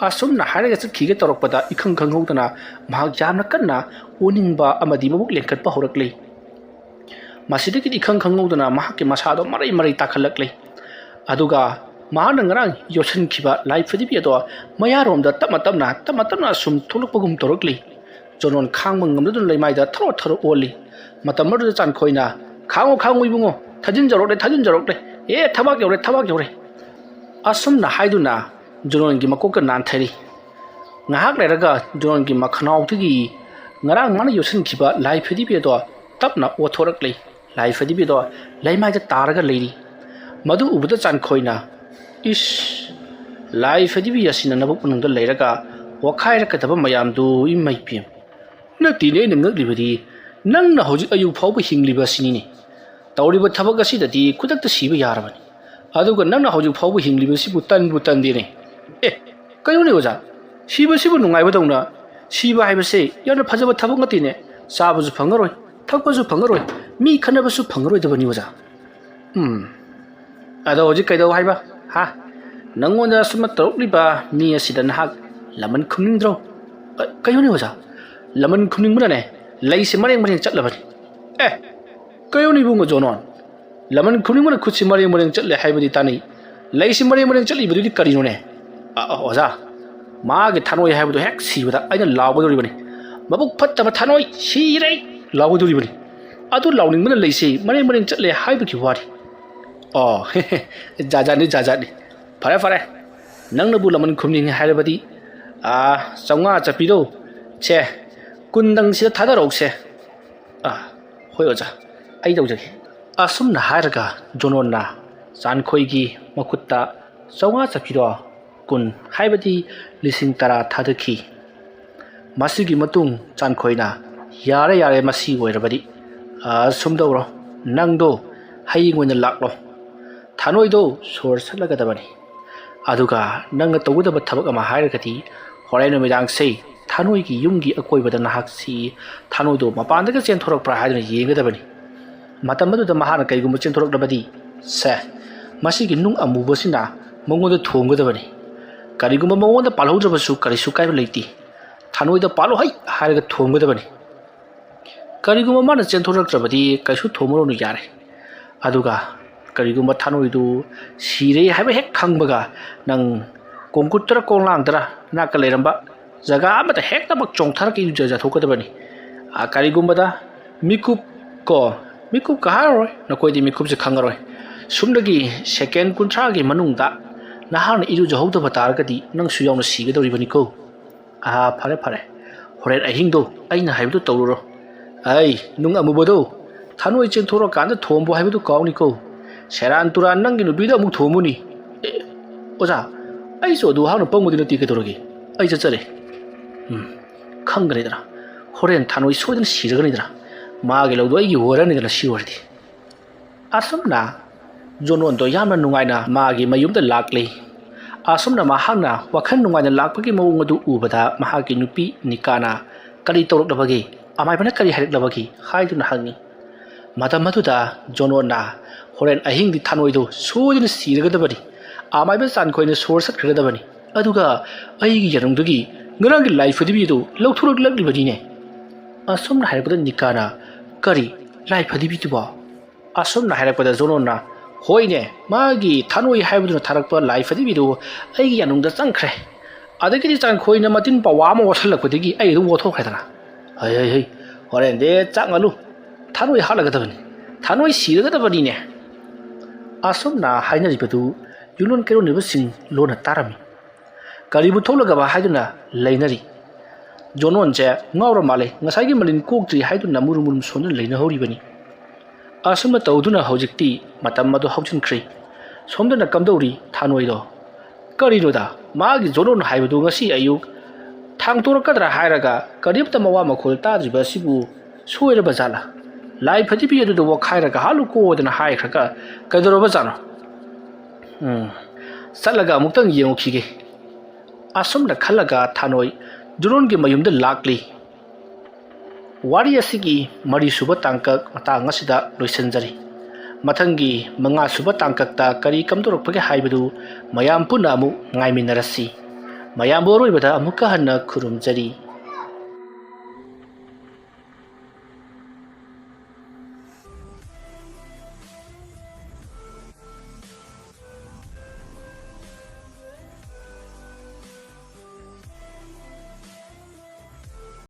ꯑꯁꯨꯝꯅ ꯍꯥꯏꯔꯒ ꯆꯠꯈꯤꯒꯦ ꯇꯧꯔꯛꯄꯗ ꯏꯈꯪ ꯈꯪꯍꯧꯗꯅ ꯃꯍꯥꯛ ꯌꯥꯝꯅ ꯀꯟꯅ ꯑꯣꯅꯤꯡꯕ ꯑꯃꯗꯤ ꯃꯕꯨꯛ ꯂꯦꯡꯈꯠꯄ ꯍꯧꯔꯛꯂꯤ ꯃꯁꯤꯗꯒꯤꯗꯤ ꯏꯈꯪ ꯈꯪꯍꯧꯗꯅ ꯃꯍꯥꯛꯀꯤ ꯃꯁꯥꯗꯣ ꯃꯔꯩ ꯇꯥꯈꯠꯂꯛꯂꯤ ꯑꯗꯨꯒ ꯃꯍꯥꯛꯅ ꯉꯔꯥꯡ ꯌꯣꯠꯁꯤꯟꯈꯤꯕ ꯂꯥꯏ ꯐꯗꯤꯕꯤ ꯑꯗꯣ ꯃꯌꯥꯔꯣꯝꯗ ꯇꯞꯅ ꯁꯨꯝ ꯊꯣꯛꯂꯛꯄꯒꯨꯝ ꯇꯧꯔꯛꯂꯤ ꯖꯣꯅꯣꯟ ꯈꯥꯡꯕ ꯉꯝꯗꯨꯅ ꯂꯩꯃꯥꯏꯗ ꯊꯔꯣ ꯑꯣꯜꯂꯤ ꯃꯇꯝ ꯑꯗꯨꯗ ꯆꯥꯟꯈꯣꯏꯅ ꯈꯥꯡꯉꯣ ꯏꯕꯨꯡꯉꯣ ꯊꯥꯖꯤꯟꯖꯔꯛꯂꯦ ꯊꯕꯛ ꯌꯧꯔꯦ ꯑꯁꯨꯝꯅ ꯍꯥꯏꯗꯨꯅ ꯖꯣꯅꯣꯟꯒꯤ ꯃꯀꯣꯛꯇ ꯅꯥꯟꯊꯔꯤ ꯉꯥꯏꯍꯥꯛ ꯂꯩꯔꯒ ꯖꯣꯅꯣꯟꯒꯤ ꯃꯈꯅꯥꯎꯗꯒꯤ ꯉꯔꯥꯡ ꯃꯥꯅ ꯌꯣꯠꯁꯤꯟꯈꯤꯕ ꯂꯥꯏ ꯐꯗꯤꯕꯤ ꯑꯗꯣ ꯇꯞꯅ ꯑꯣꯊꯣꯔꯛꯂꯤ ꯂꯥꯏ ꯐꯗꯤꯕꯤ ꯑꯗꯣ ꯂꯩꯃꯥꯏꯗ ꯇꯥꯔꯒ ꯂꯩꯔꯤ ꯃꯗꯨ ꯎꯕꯗ ꯆꯥꯟꯈꯣꯏꯅ ꯏꯁ ꯂꯥꯏ ꯐꯗꯤꯕꯤ ꯑꯁꯤꯅ ꯅꯕꯨꯛ ꯃꯅꯨꯡꯗ ꯂꯩꯔꯒ ꯋꯥꯈꯥꯏꯔꯛꯀꯗꯕ ꯃꯌꯥꯝꯗꯨ ꯏꯃꯩ ꯄꯦꯝ ꯅꯠꯇꯦꯅꯦ ꯑꯩꯅ ꯉꯛꯂꯤꯕꯗꯤ ꯅꯪꯅ ꯍꯧꯖꯤꯛ ꯑꯌꯨꯛ ꯐꯥꯎꯕ ꯍꯤꯡꯂꯤꯕ ꯑꯁꯤꯅꯤꯅꯦ ꯇꯧꯔꯤꯕ ꯊꯕꯛ ꯑꯁꯤꯗꯗꯤ ꯈꯨꯗꯛꯇ ꯁꯤꯕ ꯌꯥꯔꯕꯅꯤ ꯑꯗꯨꯒ ꯅꯪꯅ ꯍꯧꯖꯤꯛ ꯐꯥꯎꯕ ꯍꯤꯡꯂꯤꯕꯁꯤꯕꯨ ꯇꯟꯕꯨ ꯇꯟꯗꯦꯅꯦ ꯀꯩꯅꯣꯅꯦ ꯑꯣꯖꯥ ꯁꯤꯕꯁꯤꯕꯨ ꯅꯨꯡꯉꯥꯏꯕꯗꯧꯅ ꯁꯤꯕ ꯍꯥꯏꯕꯁꯦ ꯌꯥꯝꯅ ꯐꯖꯕ ꯊꯕꯛ ꯅꯠꯇꯦꯅꯦ ꯆꯥꯕꯁꯨ ꯐꯪꯉꯔꯣꯏ ꯊꯛꯄꯁꯨ ꯐꯪꯉꯔꯣꯏ ꯃꯤ ꯈꯟꯅꯕꯁꯨ ꯐꯪꯉꯔꯣꯏꯗꯕꯅꯤ ꯑꯣꯖꯥ ꯑꯗꯣ ꯍꯧꯖꯤꯛ ꯀꯩꯗꯧ ꯍꯥꯏꯕ ꯅꯪꯉꯣꯟꯗ ꯁꯨꯝꯅ ꯇꯧꯔꯛꯂꯤꯕ ꯃꯤ ꯑꯁꯤꯗ ꯅꯍꯥꯛ ꯂꯃꯟ ꯈꯨꯝꯅꯤꯡꯗ꯭ꯔꯣ ꯀꯩꯅꯣꯅꯦ ꯑꯣꯖꯥ ꯂꯃꯟ ꯈꯨꯝꯅꯤꯡꯕꯅꯅꯦ ꯂꯩꯁꯦ ꯃꯔꯦꯡ ꯆꯠꯂꯕꯅꯤ ꯀꯩꯅꯣꯅꯦ ꯏꯕꯨꯡꯉꯣ ꯖꯣꯅꯣꯟ ꯂꯃꯟ ꯈꯨꯝꯅꯤꯡꯕꯅ ꯈꯨꯠꯁꯤ ꯃꯔꯦꯡ ꯆꯠꯂꯦ ꯍꯥꯏꯕꯗꯤ ꯇꯥꯅꯩ ꯂꯩꯁꯤ ꯃꯔꯦꯡ ꯆꯠꯂꯤꯕꯗꯨꯗꯤ ꯀꯔꯤꯅꯣꯅꯦ ꯑꯣꯖꯥ 마게 타노이 하이브도 핵 시보다 아이는 라우고돌이버니 마북 fat다바 타노이 시레이 라우고돌이버니 아도 라우닝문을 레이시 머랭 쩔레 하이브기 와리 자자니 파레 낭나부 라문 쿰닝 하이버디 정아 잡비도 제 군당시다 타다록세 호여자 아이도저기 숨나 하이르가 조논나 잔코이기 마쿠따 정아 잡비도 ꯀꯨꯟ ꯍꯥꯏꯕꯗꯤ ꯂꯤꯁꯤꯡ ꯇꯔꯥ ꯊꯥꯗꯈꯤ ꯃꯁꯤꯒꯤ ꯃꯇꯨꯡ ꯆꯥꯟꯈꯣꯏꯅ ꯌꯥꯔꯦ ꯃꯁꯤ ꯑꯣꯏꯔꯕꯗꯤ ꯁꯨꯝꯗꯧꯔꯣ ꯅꯪꯗꯣ ꯍꯌꯦꯡ ꯑꯣꯏꯅ ꯂꯥꯛꯂꯣ ꯊꯥꯅꯣꯏꯗꯣ ꯁꯣꯔ ꯁꯠꯂꯒꯗꯕꯅꯤ ꯑꯗꯨꯒ ꯅꯪꯅ ꯇꯧꯒꯗꯕ ꯊꯕꯛ ꯑꯃ ꯍꯥꯏꯔꯒꯗꯤ ꯍꯣꯔꯦꯟ ꯅꯨꯃꯤꯗꯥꯡꯁꯦ ꯊꯥꯅꯣꯏꯒꯤ ꯌꯨꯝꯒꯤ ꯑꯀꯣꯏꯕꯗ ꯅꯍꯥꯛꯁꯤ ꯊꯥꯅꯣꯏꯗꯣ ꯃꯄꯥꯟꯗꯒ ꯆꯦꯟꯊꯣꯔꯛꯄ꯭ꯔꯥ ꯍꯥꯏꯗꯨꯅ ꯌꯦꯡꯒꯗꯕꯅꯤ ꯃꯇꯝ ꯑꯗꯨꯗ ꯃꯍꯥꯛꯅ ꯀꯩꯒꯨꯝꯕ ꯆꯦꯟꯊꯣꯔꯛꯂꯕꯗꯤ ꯃꯁꯤꯒꯤ ꯅꯨꯡ ꯑꯃꯨꯕꯁꯤꯅ ꯃꯉꯣꯟꯗ ꯊꯣꯝꯒꯗꯕꯅꯤ ꯀꯔꯤꯒꯨꯝꯕ ꯃꯉꯣꯟꯗ ꯄꯥꯜꯍꯧꯗ꯭ꯔꯕꯁꯨ ꯀꯔꯤꯁꯨ ꯀꯥꯏꯕ ꯂꯩꯇꯦ ꯊꯥꯅꯣꯏꯗ ꯄꯥꯜꯂꯣ ꯍꯩ ꯍꯥꯏꯔꯒ ꯊꯣꯝꯒꯗꯕꯅꯤ ꯀꯔꯤꯒꯨꯝꯕ ꯃꯥꯅ ꯆꯦꯟꯊꯣꯔꯛꯇ꯭ꯔꯕꯗꯤ ꯀꯩꯁꯨ ꯊꯣꯝꯃꯨꯔꯅꯨ ꯌꯥꯔꯦ ꯑꯗꯨꯒ ꯀꯔꯤꯒꯨꯝꯕ ꯊꯥꯅꯣꯏꯗꯨ ꯁꯤꯔꯦ ꯍꯥꯏꯕ ꯍꯦꯛ ꯈꯪꯕꯒ ꯅꯪ ꯀꯣꯡꯀꯨꯠꯇꯔ ꯀꯣꯡꯂꯥꯡꯗꯔ ꯅꯥꯛꯀ ꯂꯩꯔꯝꯕ ꯖꯒꯥ ꯑꯃꯗ ꯍꯦꯛꯇꯃꯛ ꯆꯣꯡꯊꯔꯛꯀ ꯏꯔꯨꯖꯊꯣꯛꯀꯗꯕꯅꯤ ꯀꯔꯤꯒꯨꯝꯕꯗ ꯃꯤꯀꯨꯞꯀ ꯍꯥꯏꯔꯔꯣꯏ ꯅꯈꯣꯏꯗꯤ ꯃꯤꯀꯨꯞꯁꯦ ꯈꯪꯉꯔꯣꯏ ꯁꯨꯝꯗꯒꯤ ꯁꯦꯀꯦꯟ 30ꯒꯤ ꯃꯅꯨꯡꯗ ꯅꯍꯥꯛꯅ ꯏꯔꯨꯖꯍꯧꯗꯕ ꯇꯥꯔꯒꯗꯤ ꯅꯪꯁꯨ ꯌꯥꯎꯅ ꯁꯤꯒꯗꯧꯔꯤꯕꯅꯤꯀꯣ ꯐꯔꯦ ꯍꯣꯔꯦꯟ ꯑꯍꯤꯡꯗꯣ ꯑꯩꯅ ꯍꯥꯏꯕꯗꯨ ꯇꯧꯔꯨꯔꯣ ꯅꯨꯡ ꯑꯃꯨꯕꯗꯣ ꯊꯥꯅꯣꯏ ꯆꯦꯟꯊꯣꯔꯛꯀꯥꯟꯗ ꯊꯣꯝꯕꯨ ꯍꯥꯏꯕꯗꯨ ꯀꯥꯎꯅꯤꯀꯣ ꯁꯦꯔꯥꯟ ꯇꯨꯔꯥꯟ ꯅꯪꯒꯤ ꯅꯨꯄꯤꯗ ꯑꯃꯨꯛ ꯊꯣꯝꯃꯨꯅꯤ ꯑꯣꯖꯥ ꯑꯩꯁꯨ ꯑꯗꯨ ꯍꯥꯎꯅ ꯄꯪꯕꯗꯤ ꯅꯠꯇꯦ ꯀꯩꯗꯧꯔꯒꯦ ꯑꯩ ꯆꯠꯆꯔꯦ ꯈꯪꯒꯅꯤꯗꯅ ꯍꯣꯔꯦꯟ ꯊꯥꯅꯣꯏ ꯁꯣꯏꯗꯅ ꯁꯤꯔꯒꯅꯤꯗꯅ ꯃꯥꯒꯤ ꯂꯧꯗꯣ ꯑꯩꯒꯤ ꯋꯥꯔꯅꯤꯗꯅ ꯁꯤ ꯑꯣꯏꯔꯗꯤ ꯑꯁꯨꯝꯅ ꯖꯣꯅꯣꯟꯗꯣ ꯌꯥꯝꯅ ꯅꯨꯡꯉꯥꯏꯅ ꯃꯥꯒꯤ ꯃꯌꯨꯝꯗ ꯂꯥꯛꯂꯤ ꯑꯁꯨꯝꯅ ꯃꯍꯥꯛꯅ ꯋꯥꯈꯜ ꯅꯨꯡꯉꯥꯏꯅ ꯂꯥꯛꯄꯒꯤ ꯃꯑꯣꯡ ꯑꯗꯨ ꯎꯕꯗ ꯃꯍꯥꯛꯀꯤ ꯅꯨꯄꯤ ꯅꯤꯀꯥꯅ ꯀꯔꯤ ꯇꯧꯔꯛꯂꯕꯒꯦ ꯑꯃꯥꯏꯕꯅ ꯀꯔꯤ ꯍꯥꯏꯔꯛꯂꯕꯒꯦ ꯍꯥꯏꯗꯨꯅ ꯍꯪꯉꯤ ꯃꯇꯝ ꯑꯗꯨꯗ ꯖꯣꯅꯣꯟꯅ ꯍꯣꯔꯦꯟ ꯑꯍꯤꯡꯗꯤ ꯊꯥꯅꯣꯏꯗꯣ ꯁꯣꯏꯗꯅ ꯁꯤꯔꯒꯗꯕꯅꯤ ꯑꯃꯥꯏꯕ ꯆꯥꯟꯈꯣꯏꯅ ꯁꯣꯔ ꯁꯠꯈ꯭ꯔꯒꯗꯕꯅꯤ ꯑꯗꯨꯒ ꯑꯩꯒꯤ ꯌꯦꯔꯨꯝꯗꯒꯤ ꯉꯔꯥꯡꯒꯤ ꯂꯥꯏ ꯐꯗꯤꯕꯤꯗꯨ ꯂꯧꯊꯣꯔꯛꯂꯛꯂꯤꯕꯅꯤꯅꯦ ꯑꯁꯨꯝꯅ ꯍꯥꯏꯔꯛꯄꯗ ꯅꯤꯀꯥꯅ ꯀꯔꯤ ꯂꯥꯏ ꯐꯗꯤꯕꯤꯗꯨꯕꯣ ꯑꯁꯨꯝꯅ ꯍꯥꯏꯔꯛꯄꯗ ꯖꯣꯅꯣꯟꯅ ꯍꯣꯏꯅꯦ ꯃꯥꯒꯤ ꯊꯥꯅꯣꯏ ꯍꯥꯏꯕꯗꯨꯅ ꯊꯥꯔꯛꯄ ꯂꯥꯏ ꯐꯗꯤꯕꯤꯗꯨ ꯑꯩꯒꯤ ꯌꯥꯅꯨꯡꯗ ꯆꯪꯈ꯭ꯔꯦ ꯑꯗꯒꯤꯗꯤ ꯆꯥꯟꯈꯣꯏꯅ ꯃꯇꯤꯟ ꯄꯋꯥ ꯑꯃ ꯋꯥꯠꯁꯜꯂꯛꯄꯗꯒꯤ ꯑꯩ ꯑꯗꯨꯝ ꯋꯥꯊꯣꯛꯈ꯭ꯔꯦꯗꯅ ꯍꯩ ꯍꯣꯔꯦꯟꯗꯤ ꯆꯥꯛ ꯉꯜꯂꯨ ꯊꯥꯅꯣꯏ ꯍꯥꯠꯂꯒꯗꯕꯅꯤ ꯊꯥꯅꯣꯏ ꯁꯤꯔꯒꯗꯕꯅꯤꯅꯦ ꯑꯁꯨꯝꯅ ꯍꯥꯏꯅꯔꯤꯕꯗꯨ ꯌꯨꯝꯂꯣꯟ ꯀꯩꯔꯣꯟꯅꯕꯁꯤꯡ ꯂꯣꯟꯅ ꯇꯥꯔꯝꯃꯤ ꯀꯔꯤꯕꯨ ꯊꯣꯛꯂꯒꯕ ꯍꯥꯏꯗꯨꯅ ꯂꯩꯅꯔꯤ ꯖꯣꯅꯣꯟꯁꯦ ꯉꯥꯎꯔ ꯃꯥꯜꯂꯦ ꯉꯁꯥꯏꯒꯤ ꯃꯂꯤꯟ ꯀꯣꯛꯇ꯭ꯔꯤ ꯍꯥꯏꯗꯨꯅ ꯃꯨꯔꯨꯝ ꯁꯣꯟꯗꯨꯅ ꯂꯩꯅꯍꯧꯔꯤꯕꯅꯤ ꯑꯁꯨꯝꯅ ꯇꯧꯗꯨꯅ ꯍꯧꯖꯤꯛꯇꯤ ꯃꯇꯝ ꯑꯗꯨ ꯍꯧꯖꯤꯟꯈ꯭ꯔꯦ ꯁꯣꯝꯗꯅ ꯀꯝꯗꯧꯔꯤ ꯊꯥꯅꯣꯏꯗꯣ ꯀꯔꯤꯅꯣꯗ ꯃꯥꯒꯤ ꯖꯣꯅꯣꯟ ꯍꯥꯏꯕꯗꯨ ꯉꯁꯤ ꯑꯌꯨꯛ ꯊꯥꯡꯇꯣꯔꯛꯀꯗ꯭ꯔꯥ ꯍꯥꯏꯔꯒ ꯀꯔꯤꯝꯇ ꯃꯋꯥ ꯃꯈꯣꯜ ꯇꯥꯗ꯭ꯔꯤꯕ ꯑꯁꯤꯕꯨ ꯁꯣꯏꯔꯕ ꯖꯥꯠꯂꯥ ꯂꯥꯏ ꯐꯗꯤꯕꯤ ꯑꯗꯨꯗ ꯋꯥꯈꯥꯏꯔꯒ ꯍꯥꯠꯂꯨꯀꯣꯗꯅ ꯍꯥꯏꯈ꯭ꯔꯒ ꯀꯩꯗꯧꯔꯕ ꯖꯥꯠꯅꯣ ꯆꯠꯂꯒ ꯑꯃꯨꯛꯇꯪ ꯌꯦꯡꯉꯨꯈꯤꯒꯦ ꯑꯁꯨꯝꯅ ꯈꯜꯂꯒ ꯊꯥꯅꯣꯏ ꯖꯣꯅꯣꯟꯒꯤ ꯃꯌꯨꯝꯗ ꯂꯥꯛꯂꯤ ꯋꯥꯔꯤ ꯑꯁꯤꯒꯤ ꯃꯔꯤꯁꯨꯕ ꯇꯥꯡꯀꯛ ꯃꯇꯥꯡ ꯑꯁꯤꯗ ꯂꯣꯏꯁꯤꯟꯖꯔꯤ ꯃꯊꯪꯒꯤ ꯃꯉꯥꯁꯨꯕ ꯇꯥꯡꯀꯛꯇ ꯀꯔꯤ ꯀꯝꯗꯧꯔꯛꯄꯒꯦ ꯍꯥꯏꯕꯗꯨ ꯃꯌꯥꯝ ꯄꯨꯟꯅ ꯑꯃꯨꯛ ꯉꯥꯏꯃꯤꯟꯅꯔꯁꯤ ꯃꯌꯥꯝꯕꯨ ꯑꯔꯣꯏꯕꯗ ꯑꯃꯨꯛꯀ ꯍꯟꯅ ꯈꯨꯔꯨꯝꯖꯔꯤ